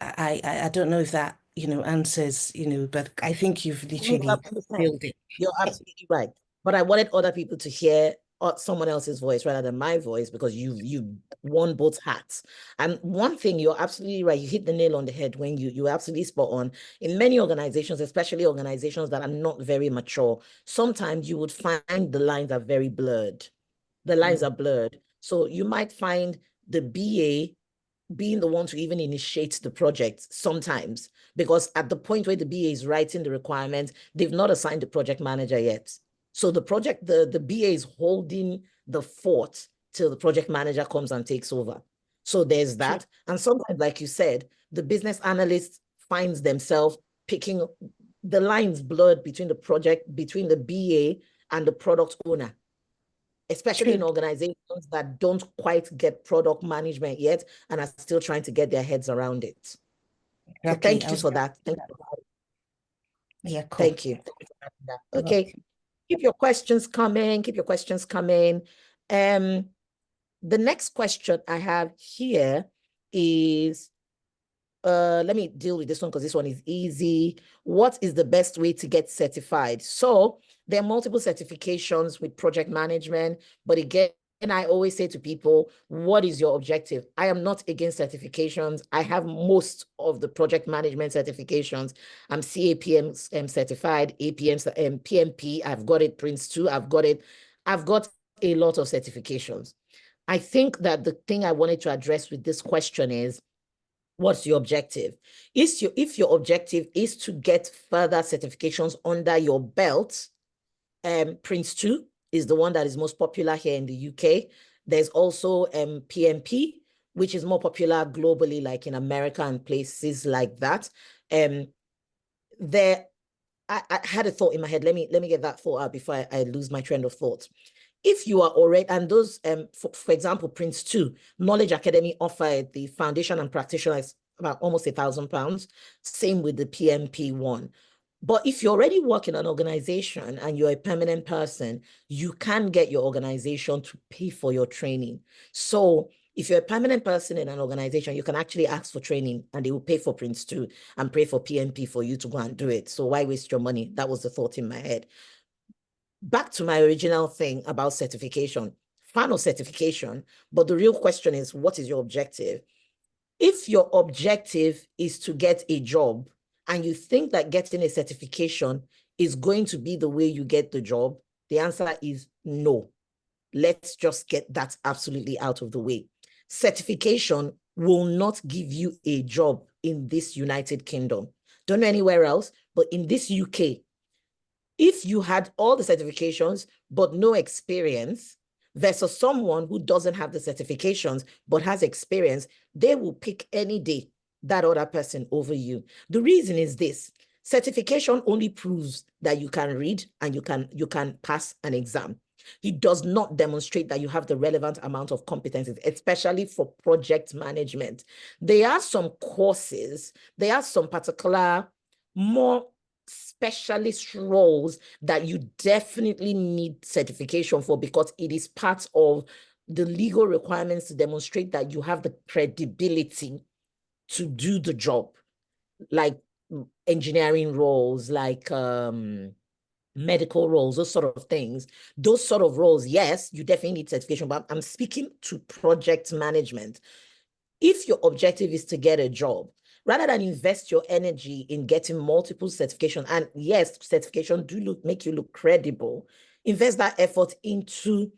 I don't know if that, answers, but I think you've literally 100%. nailed it. You're absolutely right. But I wanted other people to hear someone else's voice rather than my voice because you won both hats. And one thing, you're absolutely right. You hit the nail on the head when you absolutely spot on. In many organizations, especially organizations that are not very mature, sometimes you would find the lines are very blurred. The lines are blurred. So you might find the BA being the one to even initiate the project sometimes, because at the point where the BA is writing the requirements, they've not assigned the project manager yet. So the BA is holding the fort till the project manager comes and takes over. So there's that. And sometimes, like you said, the business analyst finds themselves picking the lines blurred between between the BA and the product owner, especially in organizations that don't quite get product management yet and are still trying to get their heads around it. So thank you for that. Yeah, cool. Thank you. Okay. Keep your questions coming. Keep your questions coming. The next question I have here is, let me deal with this one because this one is easy. What is the best way to get certified? So there are multiple certifications with project management, but again, I always say to people, what is your objective? I am not against certifications. I have most of the project management certifications. I'm CAPM certified, APM, PMP. I've got it, Prince 2. I've got it. I've got a lot of certifications. I think that the thing I wanted to address with this question is, what's your objective? If your objective is to get further certifications under your belt, Prince 2 is the one that is most popular here in the UK. There's also PMP, which is more popular globally, like in America and places like that. I had a thought in my head. Let me get that thought out before I lose my train of thought. If you are already, and those, for example, Prince 2, Knowledge Academy offered the foundation and practitioners about almost £1,000. Same with the PMP one. But if you already work in an organization and you're a permanent person, you can get your organization to pay for your training. So if you're a permanent person in an organization, you can actually ask for training and they will pay for Prince 2 and pay for PMP for you to go and do it. So why waste your money? That was the thought in my head. Back to my original thing about certification, fan of certification, but the real question is, what is your objective? If your objective is to get a job and you think that getting a certification is going to be the way you get the job, the answer is no. Let's just get that absolutely out of the way. Certification will not give you a job in this United Kingdom. Don't know anywhere else, but in this UK, if you had all the certifications but no experience versus someone who doesn't have the certifications but has experience, they will pick any day that other person over you. The reason is this: certification only proves that you can read and you can pass an exam. It does not demonstrate that you have the relevant amount of competencies, especially for project management. There are some courses, there are some particular more specialist roles that you definitely need certification for, because it is part of the legal requirements to demonstrate that you have the credibility to do the job, like engineering roles, like medical roles, those sort of things. Those sort of roles, yes, you definitely need certification, but I'm speaking to project management. If your objective is to get a job, rather than invest your energy in getting multiple certification, and yes, certification do make you look credible, invest that effort into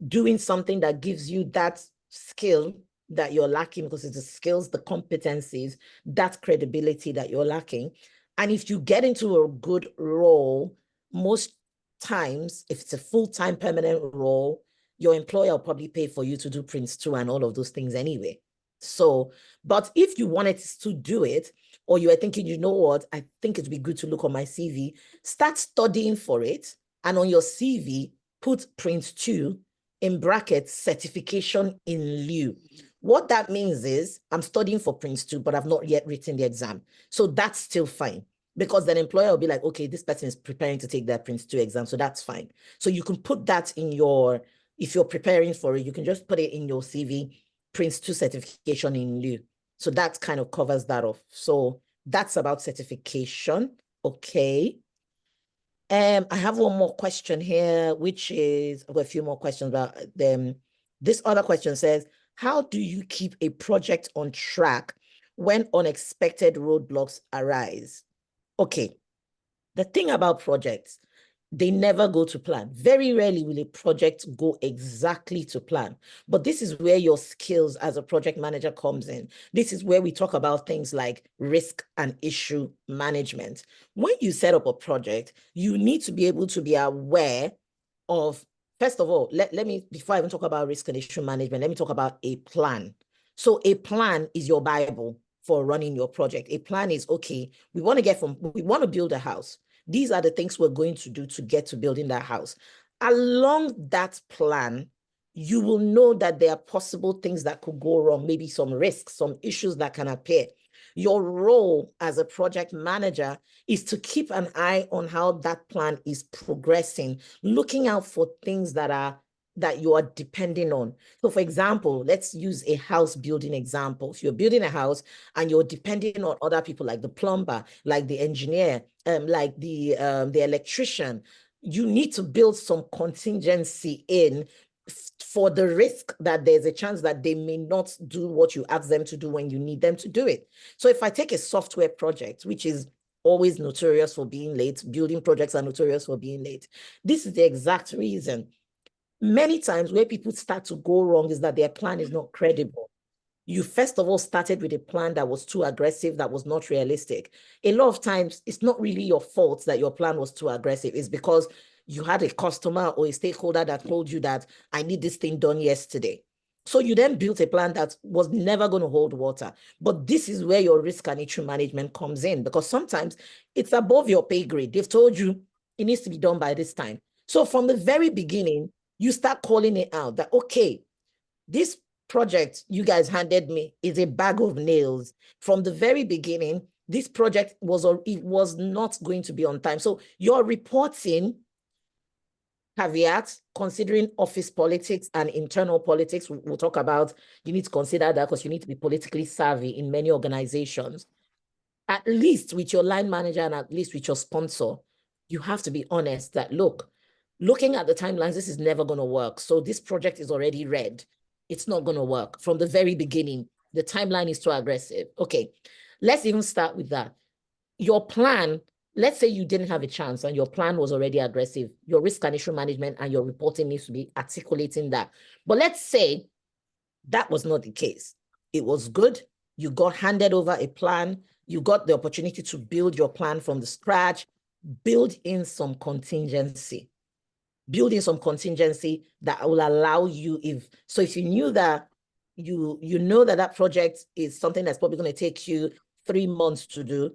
doing something that gives you that skill that you're lacking, because it's the skills, the competencies, that credibility that you're lacking. And if you get into a good role, most times, if it's a full-time permanent role, your employer will probably pay for you to do Prince 2 and all of those things anyway. So, but if you wanted to do it, or you are thinking, you know what, I think it'd be good to look on my CV, start studying for it. And on your CV, put Prince 2 in brackets, certification in lieu. What that means is I'm studying for Prince 2, but I've not yet written the exam. So that's still fine, because then employer will be like, okay, this person is preparing to take that Prince 2 exam. So that's fine. So you can put that in your, if you're preparing for it, you can just put it in your CV, Prince 2 certification in lieu. So that kind of covers that off. So that's about certification. Okay. I have one more question here, which is, well, a few more questions about them. This other question says, how do you keep a project on track when unexpected roadblocks arise? Okay, the thing about projects, they never go to plan. Very rarely will a project go exactly to plan. But this is where your skills as a project manager comes in. This is where we talk about things like risk and issue management. When you set up a project, you need to be able to be aware of, first of all, let me, before I even talk about risk and issue management, let me talk about a plan. So a plan is your Bible for running your project. A plan is, okay, we want to build a house. These are the things we're going to do to get to building that house. Along that plan, you will know that there are possible things that could go wrong, maybe some risks, some issues that can appear. Your role as a project manager is to keep an eye on how that plan is progressing, looking out for things that you are depending on. So for example, let's use a house building example. If you're building a house and you're depending on other people like the plumber, like the engineer, like the electrician, you need to build some contingency in for the risk that there's a chance that they may not do what you ask them to do when you need them to do it. So if I take a software project, which is always notorious for being late, building projects are notorious for being late. This is the exact reason. Many times where people start to go wrong is that their plan is not credible. You first of all started with a plan that was too aggressive, that was not realistic. A lot of times, it's not really your fault that your plan was too aggressive. It's because you had a customer or a stakeholder that told you that I need this thing done yesterday. So you then built a plan that was never going to hold water. But this is where your risk and issue management comes in, because sometimes it's above your pay grade. They've told you it needs to be done by this time. So from the very beginning, you start calling it out that, okay, this project you guys handed me is a bag of nails. From the very beginning, this project was not going to be on time. So your reporting, caveat, considering office politics and internal politics, we'll talk about, you need to consider that because you need to be politically savvy in many organizations. At least with your line manager and at least with your sponsor, you have to be honest that, look, looking at the timelines, this is never going to work. So this project is already red. It's not going to work from the very beginning. The timeline is too aggressive. Okay, let's even start with that. Your plan, let's say you didn't have a chance and your plan was already aggressive. Your risk and issue management and your reporting needs to be articulating that. But let's say that was not the case. It was good. You got handed over a plan. You got the opportunity to build your plan from the scratch. Build in some contingency. Build in some contingency that will allow you, if you knew that you know that project is something that's probably going to take you 3 months to do,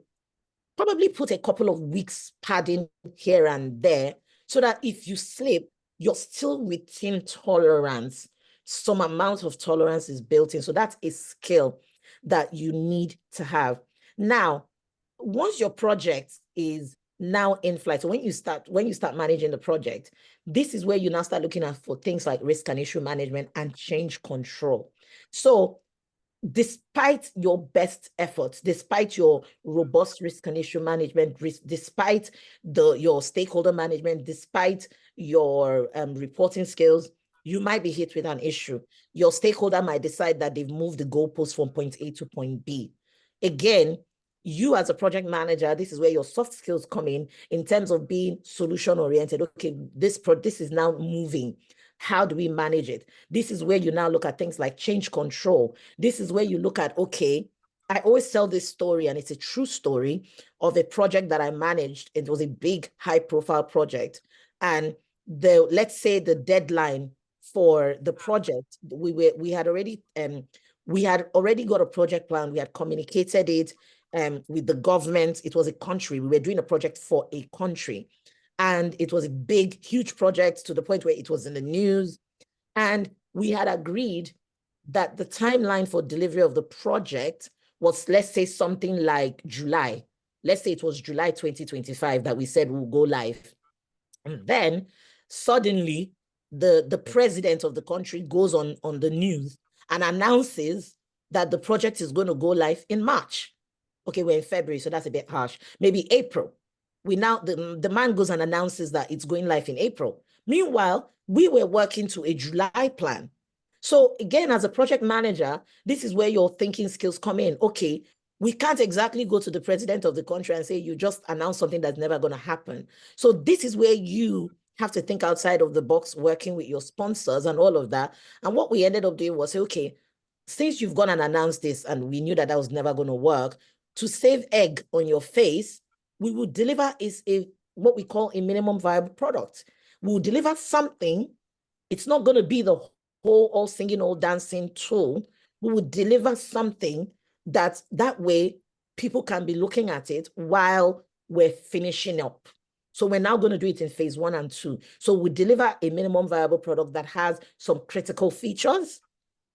probably put a couple of weeks padding here and there so that if you slip, you're still within tolerance. Some amount of tolerance is built in. So that's a skill that you need to have. Now, once your project is now in flight. So when you start managing the project, this is where you now start looking at for things like risk and issue management and change control. So despite your best efforts, despite your robust risk and issue management, despite your stakeholder management, despite your reporting skills, you might be hit with an issue. Your stakeholder might decide that they've moved the goalpost from point A to point B. Again, you as a project manager, this is where your soft skills come in terms of being solution-oriented. Okay, this is now moving. How do we manage it? This is where you now look at things like change control. This is where you look at, okay, I always tell this story, and it's a true story of a project that I managed. It was a big, high-profile project. And let's say the deadline for the project, we had already got a project plan. We had communicated it with the government. It was a country. We were doing a project for a country. And it was a big, huge project to the point where it was in the news. And we had agreed that the timeline for delivery of the project was, let's say, something like July. Let's say it was July 2025 that we said we'll go live. And then suddenly the president of the country goes on the news and announces that the project is going to go live in March. Okay, we're in February, so that's a bit harsh. Maybe April. The man goes and announces that it's going live in April. Meanwhile, we were working to a July plan. So again, as a project manager, this is where your thinking skills come in. Okay, we can't exactly go to the president of the country and say, you just announced something that's never going to happen. So this is where you have to think outside of the box, working with your sponsors and all of that. And what we ended up doing was, okay, since you've gone and announced this, and we knew that that was never going to work, to save egg on your face, we will deliver what we call a minimum viable product. We'll deliver something. It's not going to be the whole all singing, all dancing tool. We will deliver something that way people can be looking at it while we're finishing up. So we're now going to do it in phase 1 and 2. So we deliver a minimum viable product that has some critical features,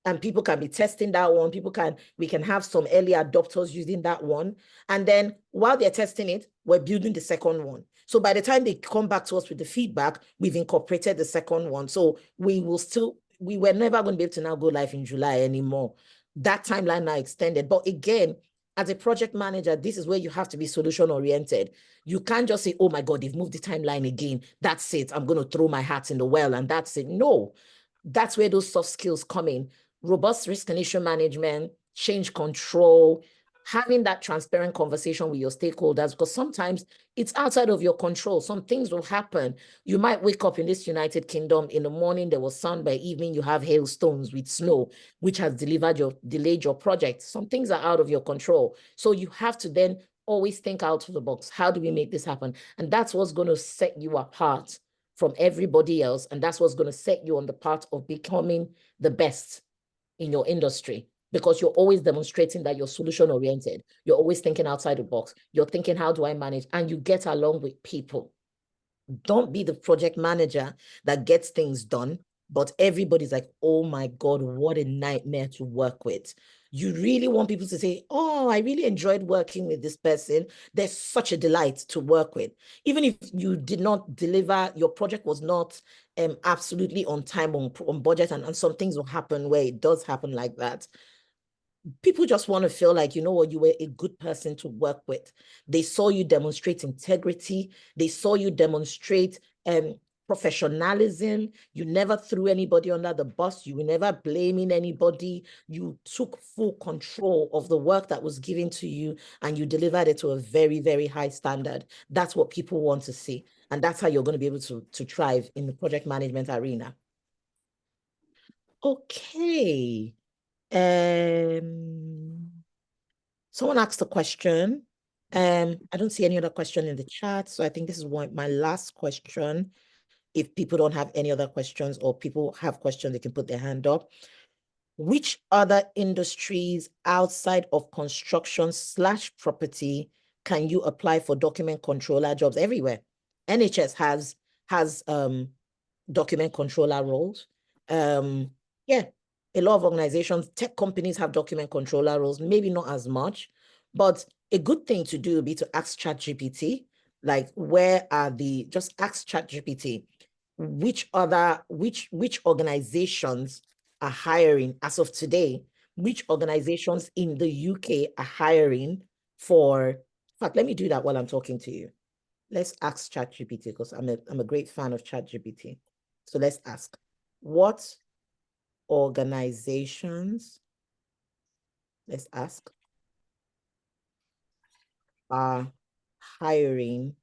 and people can be testing that one. We can have some early adopters using that one. And then while they're testing it, we're building the second one. So by the time they come back to us with the feedback, we've incorporated the second one. So we were never going to be able to now go live in July anymore. That timeline now extended. But again, as a project manager, this is where you have to be solution-oriented. You can't just say, oh my God, they've moved the timeline again. That's it. I'm going to throw my hat in the well and that's it. No, that's where those soft skills come in. Robust risk and issue management, change control, having that transparent conversation with your stakeholders, because sometimes it's outside of your control. Some things will happen. You might wake up in this United Kingdom, in the morning there was sun, by evening you have hailstones with snow, which has delayed your project. Some things are out of your control. So you have to then always think out of the box. How do we make this happen? And that's what's going to set you apart from everybody else. And that's what's going to set you on the path of becoming the best in your industry, because you're always demonstrating that you're solution-oriented. You're always thinking outside the box. You're thinking, how do I manage? And you get along with people. Don't be the project manager that gets things done, but everybody's like, oh my God, what a nightmare to work with. You really want people to say, oh, I really enjoyed working with this person. They're such a delight to work with. Even if you did not deliver, your project was not absolutely on time, on budget, and some things will happen where it does happen like that. People just want to feel like, you know what, you were a good person to work with. They saw you demonstrate integrity. They saw you demonstrate professionalism. You never threw anybody under the bus. You were never blaming anybody. You took full control of the work that was given to you, and you delivered it to a very, very high standard. That's what people want to see. And that's how you're going to be able to thrive in the project management arena. Okay. Someone asked a question. I don't see any other question in the chat, so I think this is my last question. If people don't have any other questions, or people have questions, they can put their hand up. Which other industries outside of construction/property can you apply for document controller jobs? Everywhere. NHS has document controller roles. Yeah, a lot of organizations, tech companies have document controller roles, maybe not as much, but a good thing to do would be to ask ChatGPT, Like, where are the, just ask ChatGPT, which organizations are hiring as of today? Which organizations in the UK are hiring for, in fact, let me do that while I'm talking to you. Let's ask ChatGPT, because I'm a great fan of ChatGPT. So let's ask, what organizations, let's ask, are hiring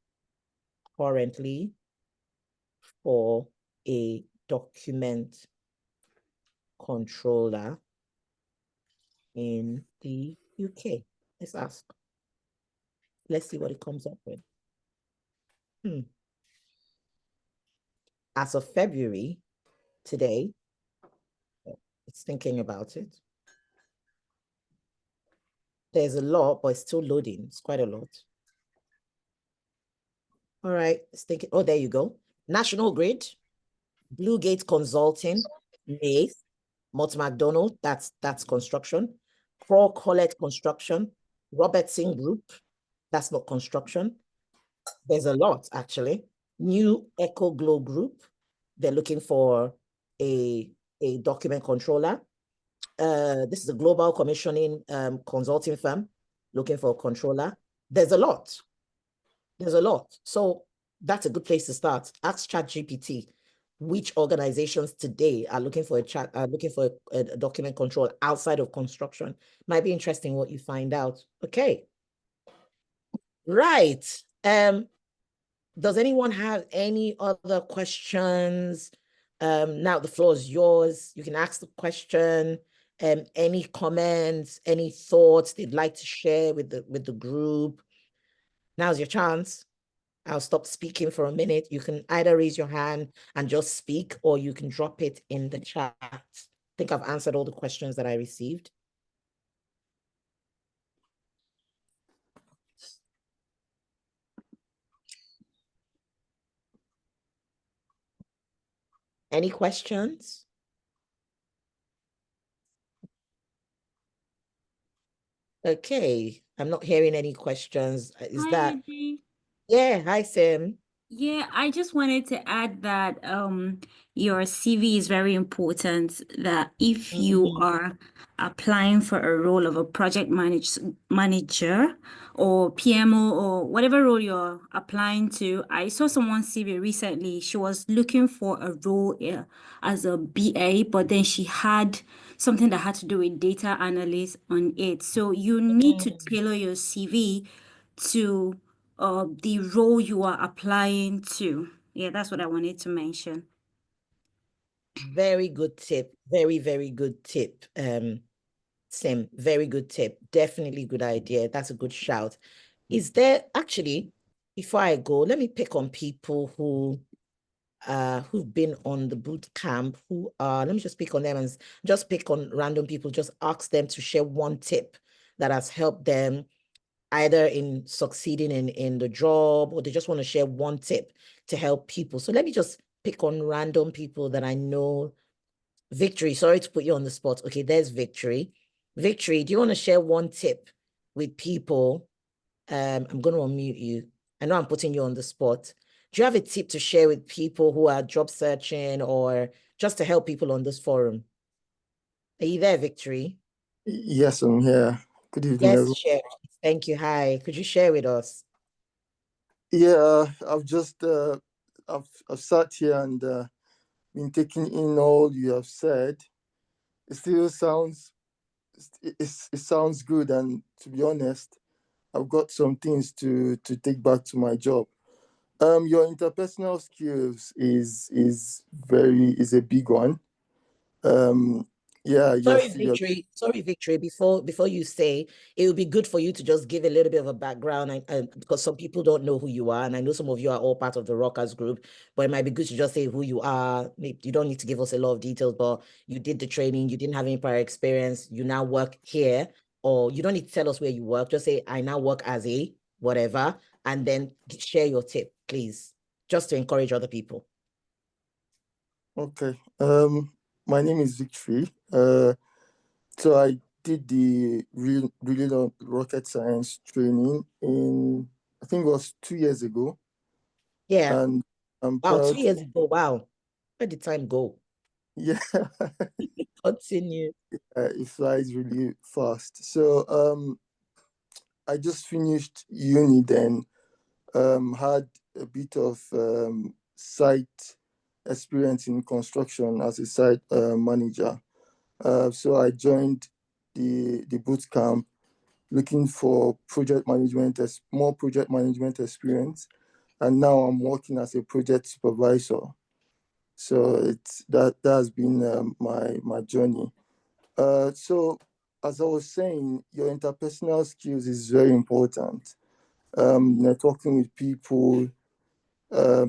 currently for a document controller in the UK? Let's ask. Let's see what it comes up with. As of February, today, it's thinking about it. There's a lot, but it's still loading. It's quite a lot. All right, it's thinking, oh, there you go. National Grid, Bluegate Consulting, Mace, Mott MacDonald, that's construction. Craw Collett Construction, Robertson Group, that's not construction. There's a lot, actually. New Echo Glow Group, they're looking for a document controller. This is a global commissioning consulting firm looking for a controller. There's a lot. There's a lot. So that's a good place to start. Ask ChatGPT which organizations today are looking for a document control outside of construction. Might be interesting what you find out. Okay. Right. Does anyone have any other questions? Now the floor is yours. You can ask the question. Any comments, any thoughts they'd like to share with the group? Now's your chance. I'll stop speaking for a minute. You can either raise your hand and just speak, or you can drop it in the chat. I think I've answered all the questions that I received. Any questions? Okay, I'm not hearing any questions. Is Hi, that? Audrey. Yeah, hi, Sam. Yeah, I just wanted to add that your CV is very important, that if you are applying for a role of a project manager or PMO or whatever role you're applying to. I saw someone's CV recently. She was looking for a role as a BA, but then she had something that had to do with data analyst on it. So you need to tailor your CV to the role you are applying to. Yeah, that's what I wanted to mention. Very good tip. Very, very good tip. Sam, very good tip. Definitely good idea. That's a good shout. Is there actually, before I go, let me pick on people who've been on the boot camp, let me just pick on them and just pick on random people, just ask them to share one tip that has helped them either in succeeding in the job, or they just want to share one tip to help people. So let me just pick on random people that I know. Victory, sorry to put you on the spot. Okay, there's Victory. Victory, do you want to share one tip with people? I'm going to unmute you. I know I'm putting you on the spot. Do you have a tip to share with people who are job searching, or just to help people on this forum? Are you there, Victory? Yes, I'm here. Good evening, Yes, everyone. share. Thank you. Hi. Could you share with us? Yeah, I've just I've sat here and been taking in all you have said. It still sounds it sounds good, and to be honest, I've got some things to take back to my job. Your interpersonal skills is a big one. Yeah, Sorry, Victory. Sorry, Victory. Before you say, it would be good for you to just give a little bit of a background, and because some people don't know who you are, and I know some of you are all part of the Rockers group, but it might be good to just say who you are. You don't need to give us a lot of details, but you did the training, you didn't have any prior experience, you now work here, or you don't need to tell us where you work. Just say, I now work as a whatever, and then share your tip, please, just to encourage other people. Okay. My name is Victory. So I did the real rocket science training in, I think it was 2 years ago, Yeah. and I'm Wow, proud. 2 years ago. Wow. Where did time go? Yeah, Continue. it flies really fast. So I just finished uni then, had a bit of site experience in construction as a site manager. So I joined the boot camp looking for more project management experience, and now I'm working as a project supervisor. So that has been my journey. So as I was saying, your interpersonal skills is very important. Networking with people, uh,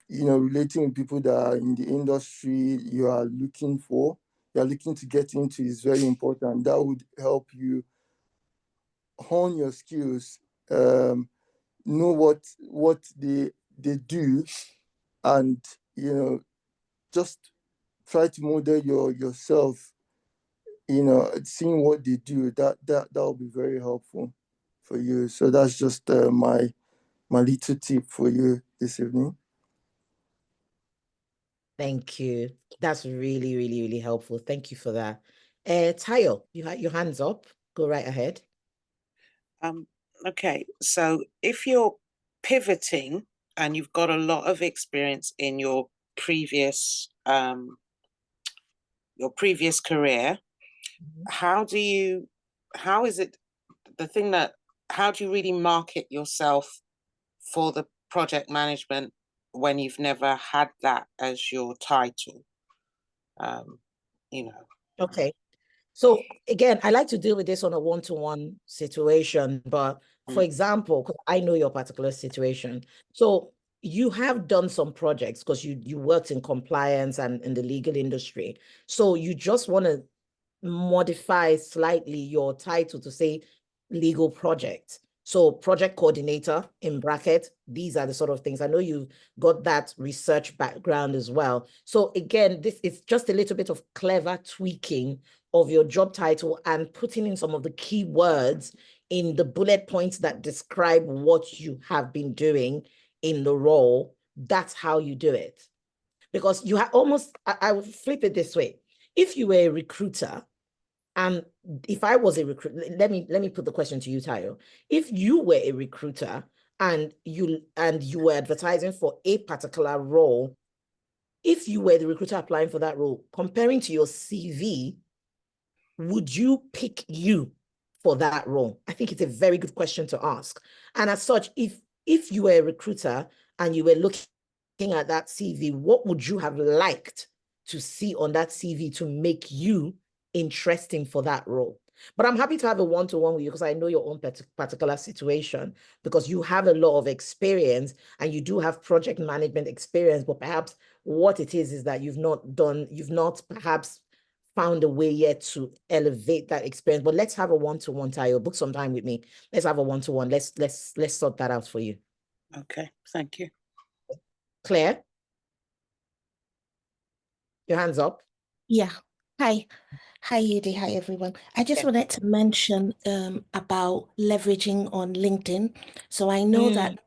relating with people that are in the industry you are looking to get into is very important. That would help you hone your skills, know what they do, and just try to model yourself, seeing what they do. That will be very helpful for you. So that's just my little tip for you this evening. Thank you. That's really, really, really helpful. Thank you for that. Tayo, you had your hands up. Go right ahead. Okay, so if you're pivoting and you've got a lot of experience in your previous career, how do you really market yourself for the project management when you've never had that as your title? Okay. So again, I like to deal with this on a one-to-one situation, but for example, because I know your particular situation. So you have done some projects because you worked in compliance and in the legal industry. So you just want to modify slightly your title to say legal project. So project coordinator in bracket, these are the sort of things. I know you got that research background as well. So again, this is just a little bit of clever tweaking of your job title and putting in some of the key words in the bullet points that describe what you have been doing in the role. That's how you do it. Because you have almost, I would flip it this way. If you were a recruiter, and if I was a recruiter, let me put the question to you, Tayo. If you were a recruiter and you were advertising for a particular role, if you were the recruiter applying for that role, comparing to your CV, would you pick you for that role? I think it's a very good question to ask. And as such, if you were a recruiter and you were looking at that CV, what would you have liked to see on that CV to make you interesting for that role? But I'm happy to have a one-to-one with you because I know your own particular situation, because you have a lot of experience and you do have project management experience, but perhaps what it is that you've not perhaps found a way yet to elevate that experience. But let's have a one-to-one, Tayo. Book some time with me. Let's have a one-to-one. Let's sort that out for you. Okay, thank you. Claire, your hands up. Yeah. Hi, Yudi. Hi, everyone. I just wanted to mention about leveraging on LinkedIn. So I know that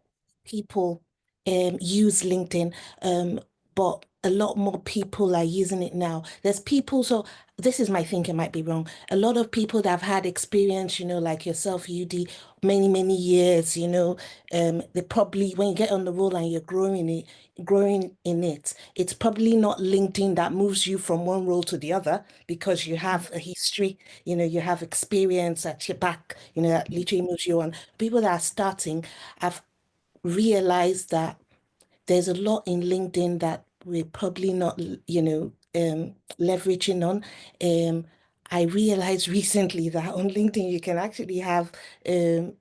people use LinkedIn, but a lot more people are using it now. There's people, so this is my thinking, might be wrong. A lot of people that have had experience, like yourself, Yudi, many, many years, they probably, when you get on the roll and you're growing in it, it's probably not LinkedIn that moves you from one role to the other, because you have a history, you have experience at your back, that literally moves you on. People that are starting have realized that there's a lot in LinkedIn that we're probably not, leveraging on. I realized recently that on LinkedIn you can actually have, a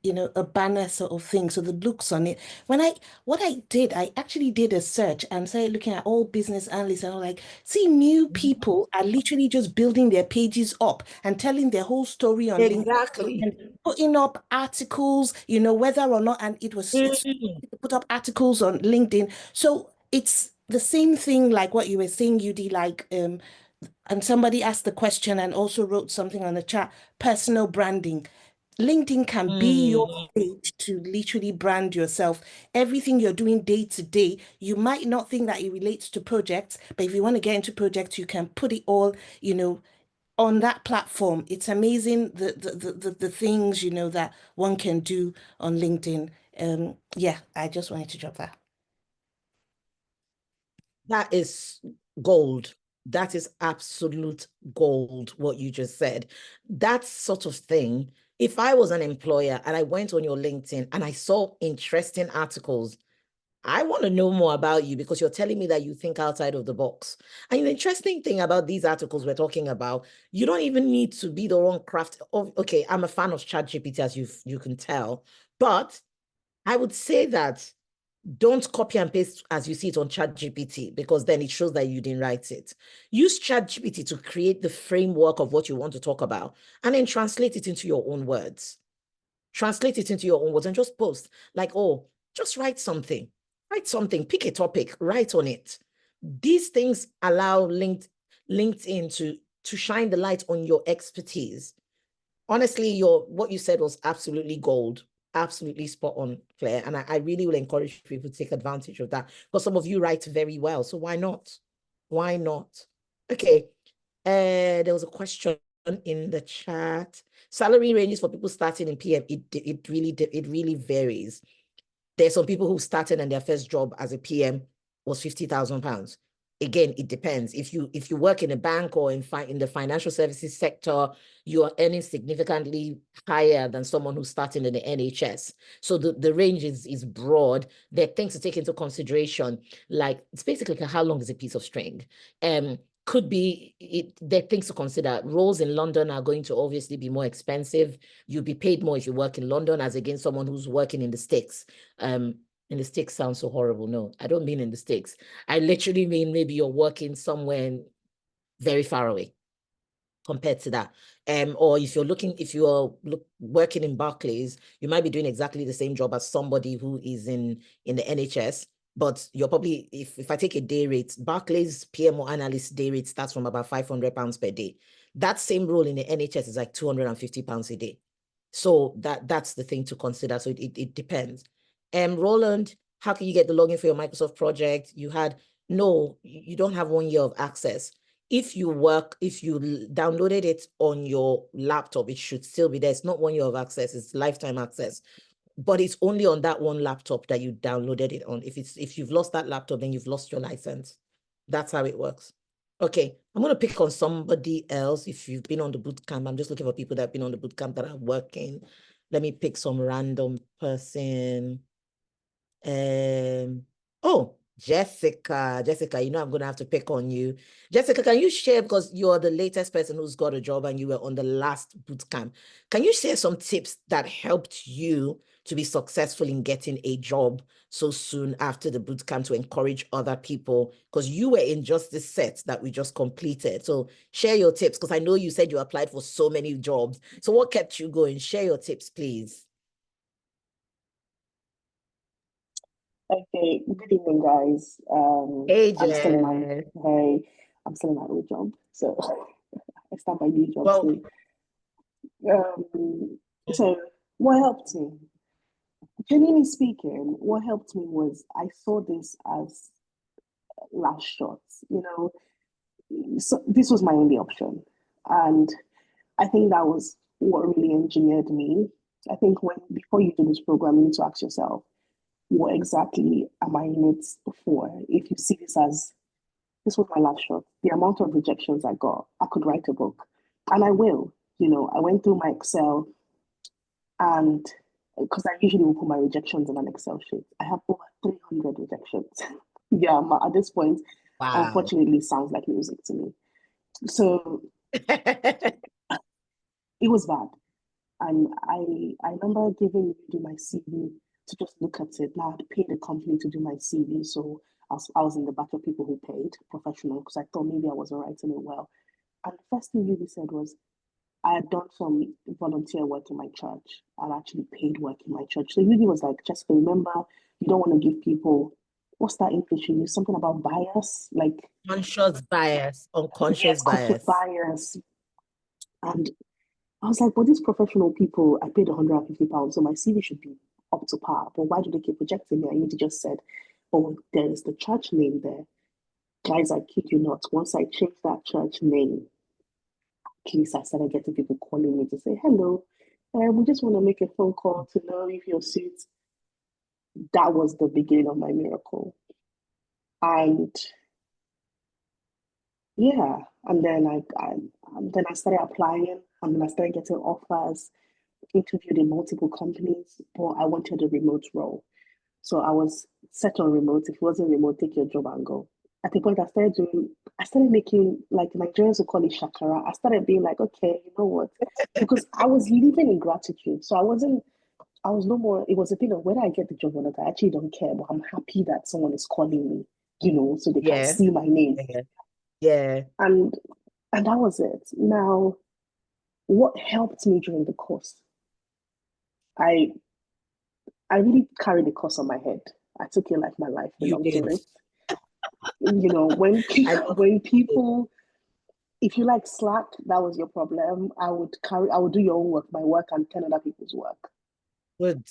banner sort of thing. So the looks on it. What I did, I actually did a search and started looking at all business analysts, and I'm like, see, new people are literally just building their pages up and telling their whole story on Exactly. LinkedIn and putting up articles, whether or not, and it's put up articles on LinkedIn. So it's the same thing like what you were saying, Yudi, like and somebody asked the question and also wrote something on the chat, personal branding. LinkedIn can be your stage to literally brand yourself. Everything you're doing day to day, you might not think that it relates to projects, but if you want to get into projects, you can put it all, on that platform. It's amazing the things, that one can do on LinkedIn. Yeah, I just wanted to drop that. That is gold. That is absolute gold, what you just said. That sort of thing, if I was an employer and I went on your LinkedIn and I saw interesting articles, I want to know more about you because you're telling me that you think outside of the box. And the interesting thing about these articles we're talking about, you don't even need to be the one craft of, okay, I'm a fan of ChatGPT, as you can tell, but I would say that don't copy and paste as you see it on ChatGPT, because then it shows that you didn't write it. Use ChatGPT to create the framework of what you want to talk about and then translate it into your own words. Translate it into your own words and just post like, oh, just write something, pick a topic, write on it. These things allow LinkedIn to shine the light on your expertise. Honestly, what you said was absolutely gold. Absolutely spot on, Claire. And I really will encourage people to take advantage of that because some of you write very well. So why not? Why not? Okay. There was a question in the chat. Salary ranges for people starting in PM, it really varies. There's some people who started and their first job as a PM was £50,000. Again, it depends. If you work in a bank or in the financial services sector, you are earning significantly higher than someone who's starting in the NHS. So the range is broad. There are things to take into consideration, like it's basically how long is a piece of string. Could be there are things to consider. Roles in London are going to obviously be more expensive. You'll be paid more if you work in London as against someone who's working in the States. In the States sounds so horrible. No, I don't mean in the States. I literally mean maybe you're working somewhere very far away compared to that. Or if you're working in Barclays, you might be doing exactly the same job as somebody who is in the NHS, but you're probably, if I take a day rate, Barclays PMO analyst day rate starts from about £500 per day. That same role in the NHS is like £250 a day. So that's the thing to consider. So it depends. Roland, how can you get the login for your Microsoft project? No, you don't have 1 year of access. If you downloaded it on your laptop, it should still be there. It's not 1 year of access, it's lifetime access. But it's only on that one laptop that you downloaded it on. If you've lost that laptop, then you've lost your license. That's how it works. Okay, I'm going to pick on somebody else. If you've been on the bootcamp, I'm just looking for people that have been on the bootcamp that are working. Let me pick some random person. Oh, Jessica, I'm going to have to pick on you. Jessica, can you share, because you're the latest person who's got a job and you were on the last bootcamp. Can you share some tips that helped you to be successful in getting a job so soon after the bootcamp to encourage other people? Because you were in just this set that we just completed. So share your tips, because I know you said you applied for so many jobs. So what kept you going? Share your tips, please. Okay, good evening, guys. Hey, I'm still in my old job, so I start my new job soon. So what helped me? Genuinely speaking, what helped me was I saw this as last shots. So this was my only option, and I think that was what really engineered me. I think before you do this program, you need to ask yourself, what exactly am I in it for? If you see this was my last shot, the amount of rejections I got, I could write a book, and I will. I went through my Excel, and because I usually will put my rejections in an Excel sheet, I have over 300 rejections. Yeah, at this point, wow. Unfortunately, sounds like music to me. So it was bad. And I remember giving you my CV to just look at it. Now I had paid the company to do my CV, so I was in the batch of people who paid professional, because I thought maybe I wasn't writing it well. And the first thing Ruby said was, I had done some volunteer work in my church and actually paid work in my church. So Ruby was like, Jessica, remember, you don't want to give people, what's that English you use? Something about bias, like unconscious bias. Yes, corporate bias. And I was like, but these professional people, I paid £150, so my CV should be up to par. But why do they keep rejecting me? And you just said, oh, there's the church name there. Guys, I kid you not. Once I changed that church name, at least I started getting people calling me to say, hello, we just want to make a phone call to know if your suit. That was the beginning of my miracle. And yeah, and then I started applying, and then I started getting offers, interviewed in multiple companies, but I wanted a remote role. So I was set on remote. If it wasn't remote, take your job and go. At the point I started making, like Nigerians would call it shakara. I started being like, okay, you know what? Because I was living in gratitude. So I was no more, it was a thing of whether I get the job or not, I actually don't care, but I'm happy that someone is calling me, so they can Yeah. see my name. Yeah. And that was it. Now, what helped me during the course? I really carried the course on my head. I took it like my life You belonged did. to it. When people, if you like slack, that was your problem. I would do your own work, my work, and 10 other people's work. Good.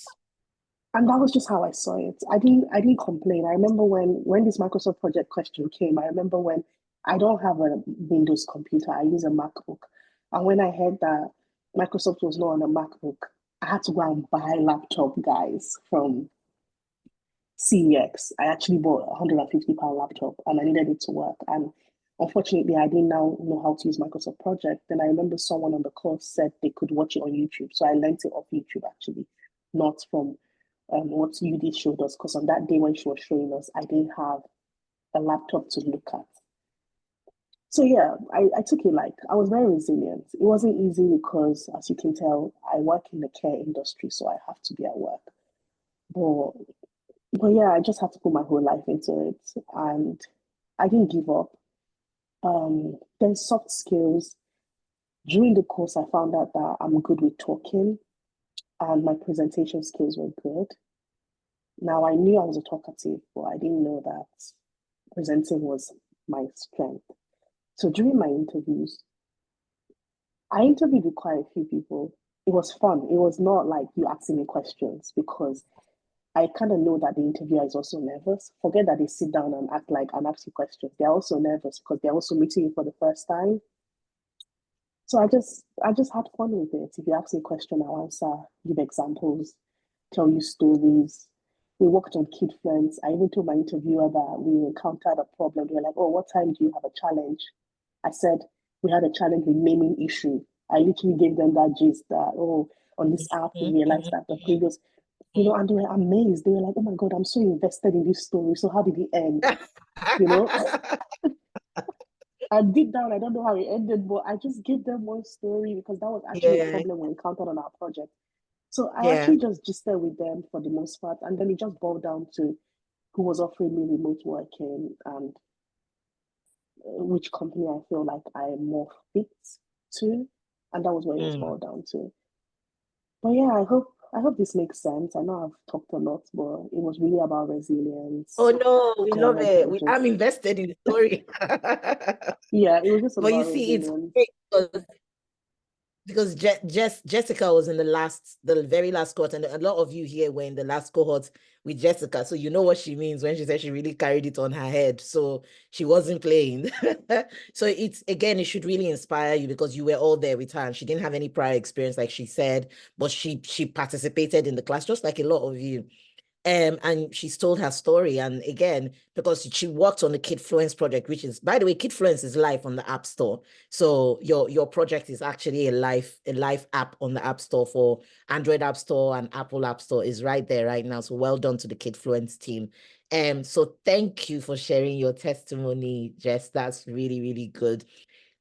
And that was just how I saw it. I didn't complain. I remember when this Microsoft project question came, I remember when I don't have a Windows computer, I use a MacBook. And when I heard that Microsoft was not on a MacBook, I had to go and buy laptop, guys, from CEX. I actually bought a £150 laptop and I needed it to work. And unfortunately, I didn't now know how to use Microsoft Project. Then I remember someone on the course said they could watch it on YouTube. So I learned it off YouTube, actually, not from what UD showed us. Because on that day when she was showing us, I didn't have a laptop to look at. So yeah, I took it like, I was very resilient. It wasn't easy because, as you can tell, I work in the care industry, so I have to be at work. But yeah, I just had to put my whole life into it, and I didn't give up. Then soft skills. During the course, I found out that I'm good with talking, and my presentation skills were good. Now, I knew I was a talkative, but I didn't know that presenting was my strength. So during my interviews, I interviewed with quite a few people. It was fun. It was not like you asking me questions, because I kind of know that the interviewer is also nervous. Forget that they sit down and act like and ask you questions. They're also nervous because they're also meeting you for the first time. So I just had fun with it. If you ask me a question, I'll answer, give examples, tell you stories. We worked on KidFluence. I even told my interviewer that we encountered a problem. They were like, oh, what time do you have a challenge? I said, we had a challenge with naming issue. I literally gave them that gist that, oh, on this app, we realized that the previous, and they were amazed. They were like, oh my God, I'm so invested in this story. So how did it end? And deep down, I don't know how it ended, but I just gave them one story because that was actually a problem we encountered on our project. So I actually just gisted with them for the most part. And then it just boiled down to who was offering me remote working and which company I feel like I am more fit to. And that was what it was boiled down to. But yeah, I hope this makes sense. I know I've talked a lot, but it was really about resilience. Oh no, we love it. I'm just invested in the story. yeah, it was just But you about see, it's resilience. great because Jessica was in the very last cohort, and a lot of you here were in the last cohort with Jessica, so you know what she means when she said she really carried it on her head. So she wasn't playing. So it should really inspire you because you were all there with her, and she didn't have any prior experience, like she said, but she participated in the class just like a lot of you. And she's told her story. And again, because she worked on the KidFluence project, which is, by the way, KidFluence is live on the App Store. So your project is actually a live app on the App Store for Android App Store, and Apple App Store is right there right now. So well done to the KidFluence team. So thank you for sharing your testimony, Jess. That's really, really good.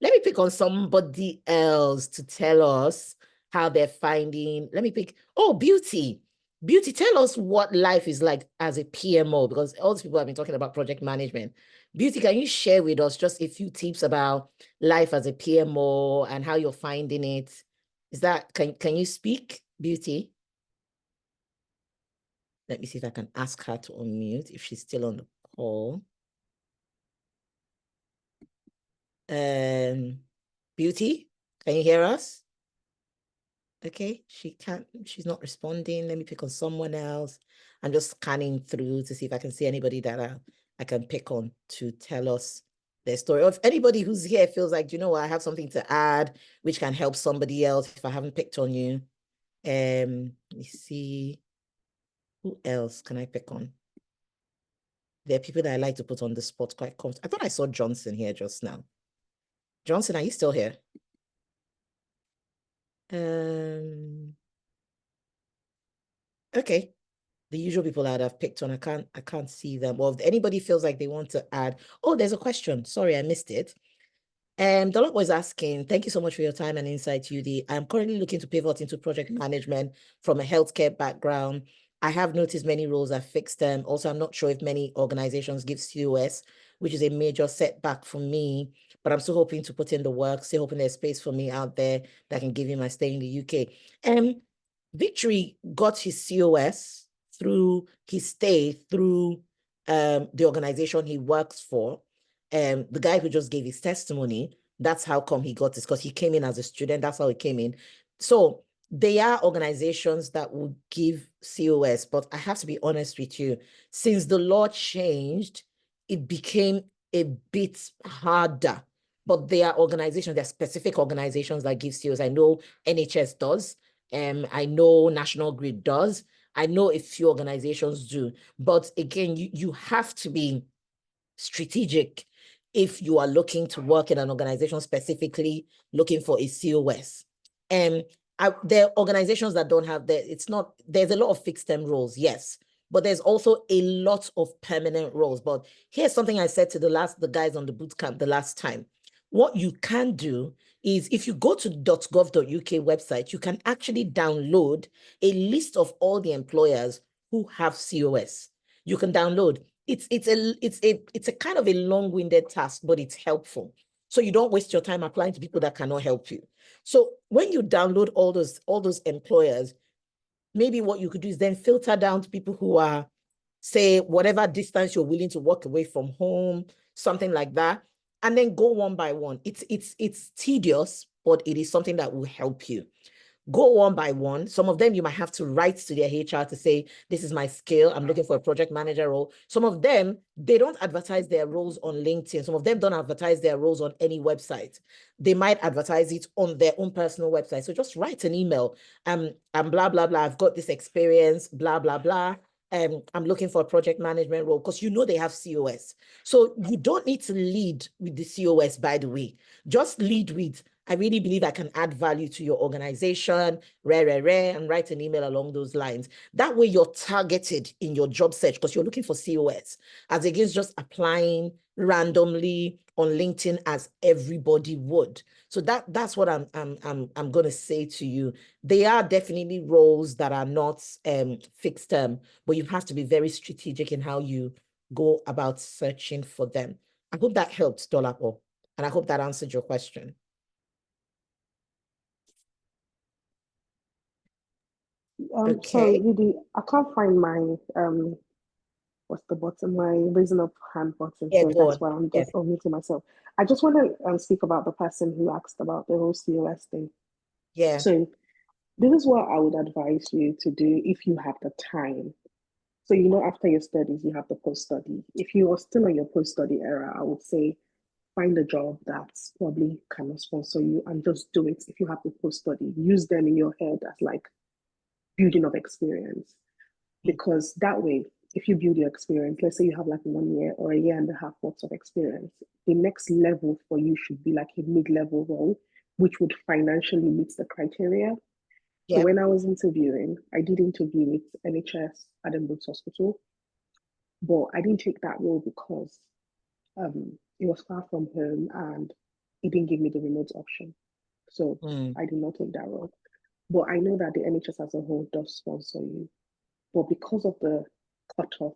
Let me pick on somebody else to tell us how they're finding. Let me pick, Beauty. Beauty, tell us what life is like as a PMO, because all these people have been talking about project management. Beauty, can you share with us just a few tips about life as a PMO and how you're finding it? Can you speak, Beauty? Let me see if I can ask her to unmute if she's still on the call. Beauty, can you hear us? Okay, she's not responding. Let me pick on someone else. I'm just scanning through to see if I can see anybody that I can pick on to tell us their story. Or if anybody who's here feels like, you know what, I have something to add, which can help somebody else if I haven't picked on you. Let me see. Who else can I pick on? There are people that I like to put on the spot quite comfortable. I thought I saw Johnson here just now. Johnson, are you still here? Okay. The usual people that I've picked on, I can't see them. Well, if anybody feels like they want to add, oh, there's a question. Sorry, I missed it. Dolop was asking, thank you so much for your time and insight, Judy. I'm currently looking to pivot into project management from a healthcare background. I have noticed many roles are fixed term. Also, I'm not sure if many organizations give COS, which is a major setback for me, but I'm still hoping to put in the work, still hoping there's space for me out there that can give me my stay in the UK. Victory got his COS through his stay through the organization he works for. The guy who just gave his testimony, that's how come he got this, because he came in as a student. That's how he came in. So they are organizations that will give COS, but I have to be honest with you, since the law changed, it became a bit harder. But there are organizations, there are specific organizations that give COS. I know NHS does. I know National Grid does. I know a few organizations do. But again, you have to be strategic if you are looking to work in an organization specifically looking for a COS. There are organizations that don't have that. There's a lot of fixed term roles, yes, but there's also a lot of permanent roles. But here's something I said to the guys on the bootcamp the last time. What you can do is if you go to .gov.uk website, you can actually download a list of all the employers who have COS. You can download. It's a kind of a long-winded task, but it's helpful. So you don't waste your time applying to people that cannot help you. So when you download all those employers, maybe what you could do is then filter down to people who are, say, whatever distance you're willing to walk away from home, something like that, and then go one by one. It's tedious, but it is something that will help you. Go one by one. Some of them you might have to write to their HR to say, this is my skill. I'm looking for a project manager role. Some of them, they don't advertise their roles on LinkedIn. Some of them don't advertise their roles on any website. They might advertise it on their own personal website. So just write an email. I'm blah, blah, blah. I've got this experience, blah, blah, blah. I'm looking for a project management role, because you know they have COS. So you don't need to lead with the COS, by the way. Just lead with, I really believe I can add value to your organization, and write an email along those lines. That way you're targeted in your job search because you're looking for COS, as against just applying randomly on LinkedIn as everybody would. So that's what I'm going to say to you. They are definitely roles that are not fixed term, but you have to be very strategic in how you go about searching for them. I hope that helped, Dolapo, and I hope that answered your question. Sorry, Judy, I can't find my what's the button? My raising up hand button. Yeah, So go that's on. why I'm just unmuting myself. I just want to speak about the person who asked about the whole COS thing. Yeah. So this is what I would advise you to do if you have the time. So after your studies, you have the post-study. If you are still in your post-study era, I would say find a job that probably cannot sponsor you and just do it. If you have the post-study, use them in your head as like building of experience. Because that way, if you build your experience, let's say you have like 1 year or a year and a half worth of experience, the next level for you should be like a mid-level role, which would financially meet the criteria. So when I was interviewing, I did interview with NHS Addenbrooke's Hospital, but I didn't take that role because it was far from home and it didn't give me the remote option. So I did not take that role. But I know that the NHS as a whole does sponsor you. But because of the cutoff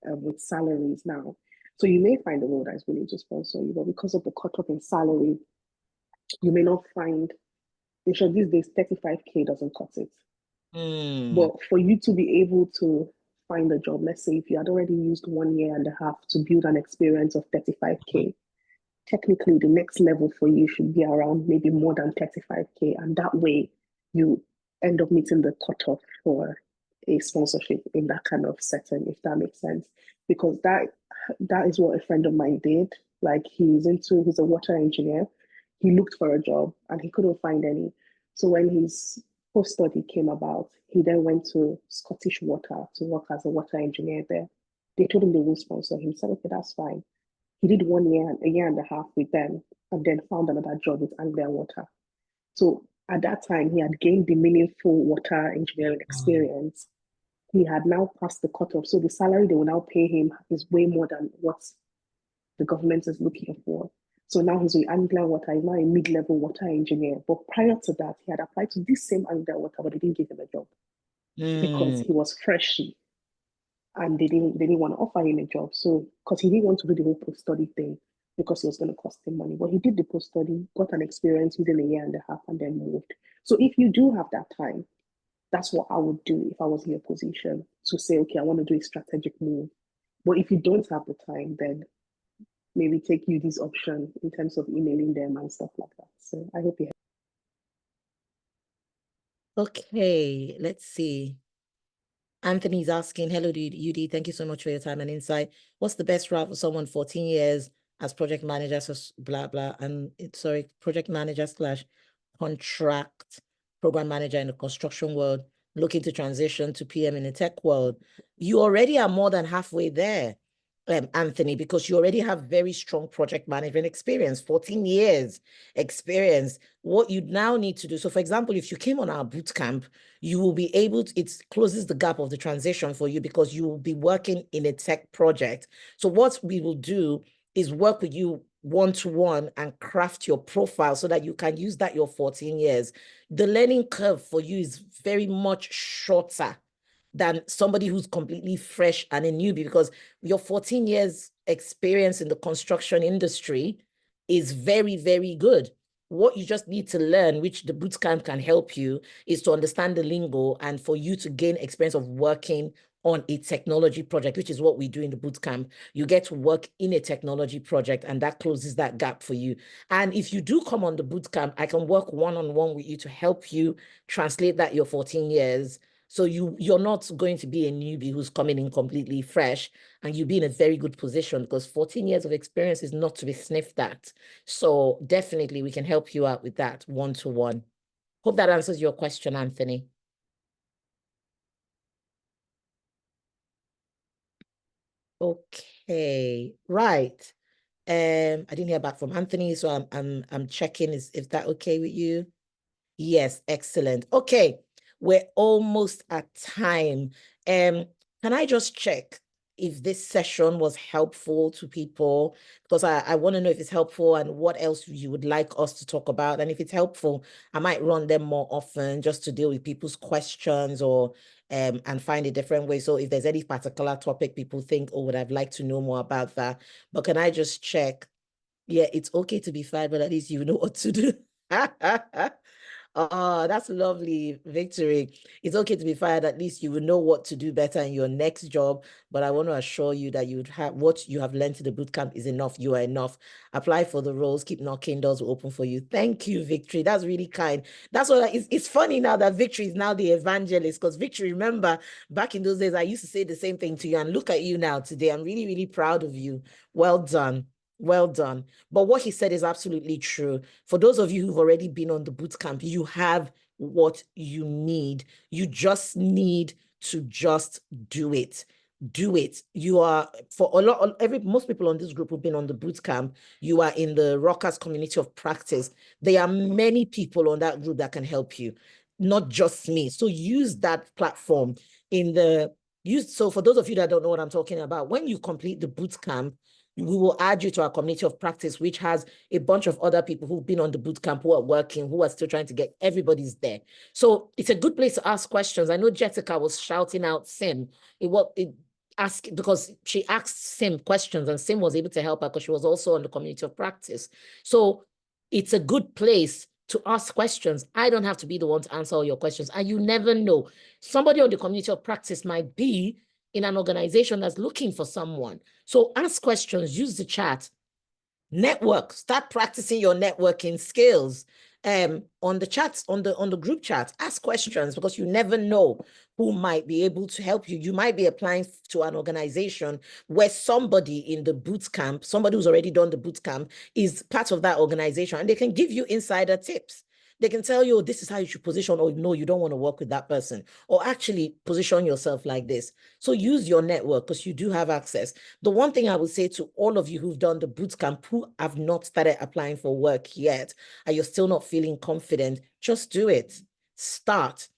with salaries now, so you may find a role that is willing to sponsor you, but because of the cutoff in salary, you may not find. These days 35K doesn't cut it. But for you to be able to find a job, let's say if you had already used 1 year and a half to build an experience of 35K, technically the next level for you should be around maybe more than 35K, and that way you end up meeting the cutoff for a sponsorship in that kind of setting, if that makes sense. Because that is what a friend of mine did. Like he's a water engineer. He looked for a job and he couldn't find any. So when his post-study came about, he then went to Scottish Water to work as a water engineer there. They told him they will sponsor him. He said, okay, that's fine. He did 1 year, a year and a half with them, and then found another job with Anglia Water. So at that time, he had gained the meaningful water engineering experience. He had now passed the cutoff. So the salary they will now pay him is way more than what the government is looking for. So now he's with Anglia Water. He's now a mid-level water engineer. But prior to that, he had applied to this same Anglia Water, but they didn't give him a job because he was freshy, and they didn't want to offer him a job. So because he didn't want to do the whole post-study thing because it was going to cost him money. But he did the post-study, got an experience within a year and a half, and then moved. So if you do have that time, that's what I would do if I was in your position, to say, okay, I want to do a strategic move. But if you don't have the time, then maybe take UD's option in terms of emailing them and stuff like that. So I hope you have. Okay, let's see. Anthony's asking, hello, UD, thank you so much for your time and insight. What's the best route for someone 14 years as project manager, so blah, blah, and project manager / contract program manager in the construction world, looking to transition to PM in the tech world? You already are more than halfway there, Anthony, because you already have very strong project management experience, 14 years experience. What you now need to do, so for example, if you came on our bootcamp, you will be able to, it closes the gap of the transition for you because you will be working in a tech project. So what we will do is work with you one-to-one and craft your profile so that you can use that your 14 years. The learning curve for you is very much shorter than somebody who's completely fresh and a newbie, because your 14 years experience in the construction industry is very, very good. What you just need to learn, which the bootcamp can help you, is to understand the lingo and for you to gain experience of working on a technology project, which is what we do in the bootcamp. You get to work in a technology project and that closes that gap for you. And if you do come on the bootcamp, I can work one-on-one with you to help you translate that your 14 years. So you're not going to be a newbie who's coming in completely fresh, and you'll be in a very good position because 14 years of experience is not to be sniffed at. So definitely we can help you out with that one-to-one. Hope that answers your question, Anthony. Okay, right. I didn't hear back from Anthony, so I'm checking if that okay with you. Yes, excellent. Okay. We're almost at time. Can I just check if this session was helpful to people? Because I want to know if it's helpful and what else you would like us to talk about. And if it's helpful, I might run them more often just to deal with people's questions or and find a different way. So if there's any particular topic people think, oh, would I'd like to know more about that. But can I just check? Yeah, it's okay to be fired, but at least you know what to do. Oh, that's lovely, Victory. It's okay to be fired. At least you will know what to do better in your next job. But I want to assure you that you would have what you have learned in the bootcamp is enough. You are enough. Apply for the roles. Keep knocking. Doors will open for you. Thank you, Victory. That's really kind. That's what it's funny now that Victory is now the evangelist, because Victory, remember, back in those days, I used to say the same thing to you, and look at you now today. I'm really, really proud of you. Well done. Well done. But what he said is absolutely true. For those of you who've already been on the bootcamp, you have what you need. You just need to just do it. Do it. You are, for most people on this group who've been on the bootcamp, you are in the Rockers community of practice. There are many people on that group that can help you, not just me. So use that platform so for those of you that don't know what I'm talking about, when you complete the bootcamp, we will add you to our community of practice, which has a bunch of other people who've been on the bootcamp, who are working, who are still trying to get, everybody's there. So it's a good place to ask questions. I know Jessica was shouting out Sim. Because she asked Sim questions and Sim was able to help her because she was also on the community of practice. So it's a good place to ask questions. I don't have to be the one to answer all your questions. And you never know. Somebody on the community of practice might be in an organization that's looking for someone. So ask questions, use the chat, network, start practicing your networking skills. on the chats, on the group chat, ask questions, because you never know who might be able to help you. You might be applying to an organization where somebody in the boot camp, somebody who's already done the boot camp, is part of that organization, and they can give you insider tips. They can tell you, this is how you should position, or no, you don't want to work with that person, or actually position yourself like this. So use your network, because you do have access. The one thing I would say to all of you who've done the boot camp, who have not started applying for work yet, and you're still not feeling confident, just do it. Start.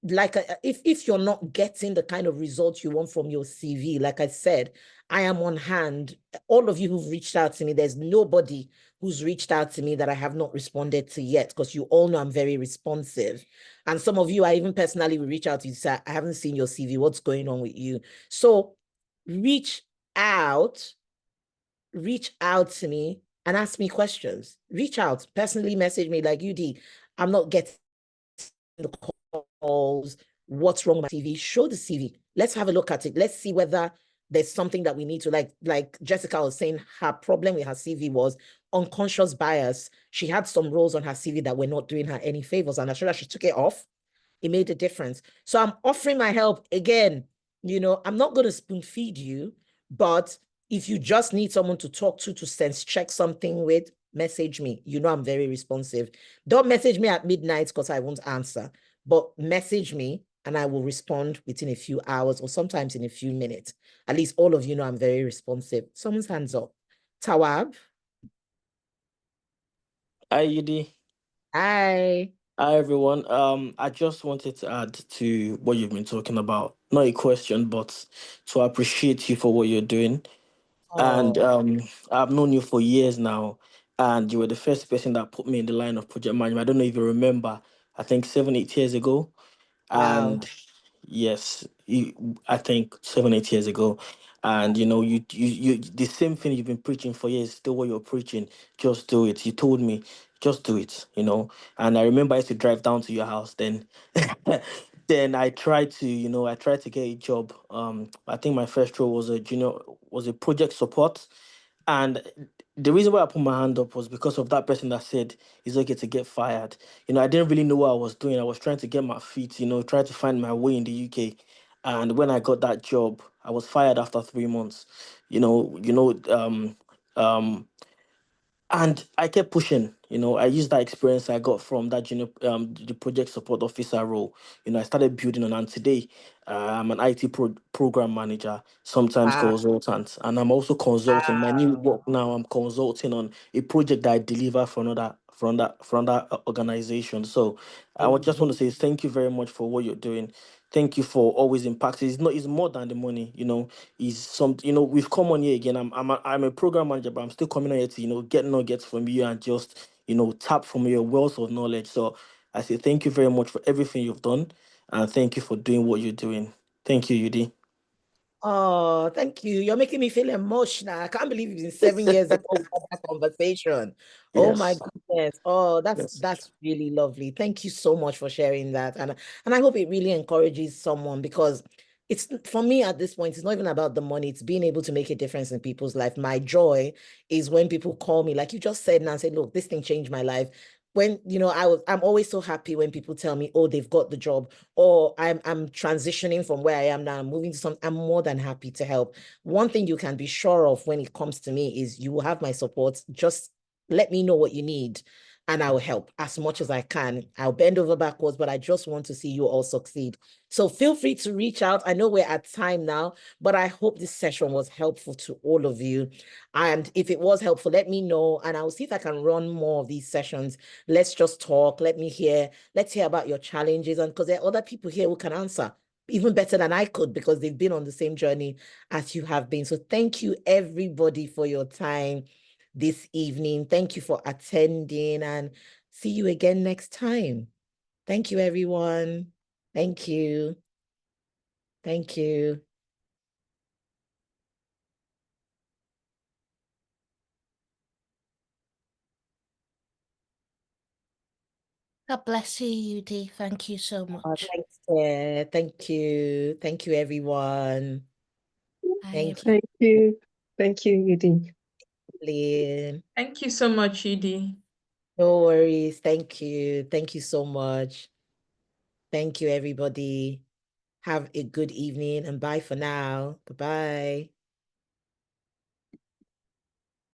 Like, if you're not getting the kind of results you want from your CV, like I said, I am on hand. All of you who've reached out to me, there's nobody who's reached out to me that I have not responded to yet, because you all know I'm very responsive. And some of you, I even personally will reach out to you, say, I haven't seen your CV, what's going on with you? So reach out to me and ask me questions. Reach out, personally message me, like, UD, I'm not getting the calls, what's wrong with my CV? Show the CV. Let's have a look at it. Let's see whether there's something that we need to, like Jessica was saying, her problem with her CV was unconscious bias. She had some roles on her CV that were not doing her any favors, and I sure that she took it off. It made a difference. So I'm offering my help again. I'm not going to spoon feed you, but if you just need someone to talk to sense check something with, message me. I'm very responsive. Don't message me at midnight, because I won't answer, but message me and I will respond within a few hours, or sometimes in a few minutes. At least all of you know I'm very responsive. Someone's hands up. Tawab. Hi, UD. Hi. Hi, everyone. I just wanted to add to what you've been talking about. Not a question, but to appreciate you for what you're doing. And I've known you for years now, and you were the first person that put me in the line of project management. I don't know if you remember, I think 7-8 years ago. Wow. And yes, I think 7-8 years ago. And you the same thing you've been preaching for years, still what you're preaching. Just do it. You told me, just do it. And I remember I used to drive down to your house then. Then I tried to get a job. I think my first role was a project support. And the reason why I put my hand up was because of that person that said it's okay to get fired. I didn't really know what I was doing. I was trying to get my feet, try to find my way in the UK. And when I got that job, I was fired after 3 months. And I kept pushing. I used that experience I got from that the project support officer role. I started building on, and today I'm an IT program manager, sometimes Wow. consultant, and I'm also consulting. My new work now, I'm consulting on a project that I deliver for another organization. So I would just want to say thank you very much for what you're doing. Thank you for always impacting. It's more than the money, is some, we've come on here again. I'm a program manager, but I'm still coming on here to, get nuggets from you and just, tap from your wealth of knowledge. So I say thank you very much for everything you've done, and thank you for doing what you're doing. Thank you, UD. Oh, thank you. You're making me feel emotional. I can't believe it's been 7 years ago we had that conversation. Oh my Yes. goodness. Oh, Yes. that's really lovely. Thank you so much for sharing that. And I hope it really encourages someone, because it's, for me at this point, it's not even about the money. It's being able to make a difference in people's life. My joy is when people call me, like you just said, and say, look, this thing changed my life. When, I'm always so happy when people tell me, oh, they've got the job, or I'm transitioning from where I am now, I'm moving to something. I'm more than happy to help. One thing you can be sure of when it comes to me is you will have my support. Just let me know what you need, and I'll help as much as I can. I'll bend over backwards, but I just want to see you all succeed. So feel free to reach out. I know we're at time now, but I hope this session was helpful to all of you. And if it was helpful, let me know, and I'll see if I can run more of these sessions. Let's just talk. Let's hear about your challenges. And because there are other people here who can answer even better than I could, because they've been on the same journey as you have been. So thank you everybody for your time this evening. Thank you for attending, and see you again next time. Thank you, everyone. Thank you. Thank you. God bless you, UD. Thank you so Oh, much. thanks, Claire. Thank you. Thank you, everyone. Thank you, Thank you. Thank you, UD. Lynn. Thank you so much, UD. No worries. Thank you. Thank you so much. Thank you, everybody. Have a good evening and bye for now. Bye-bye.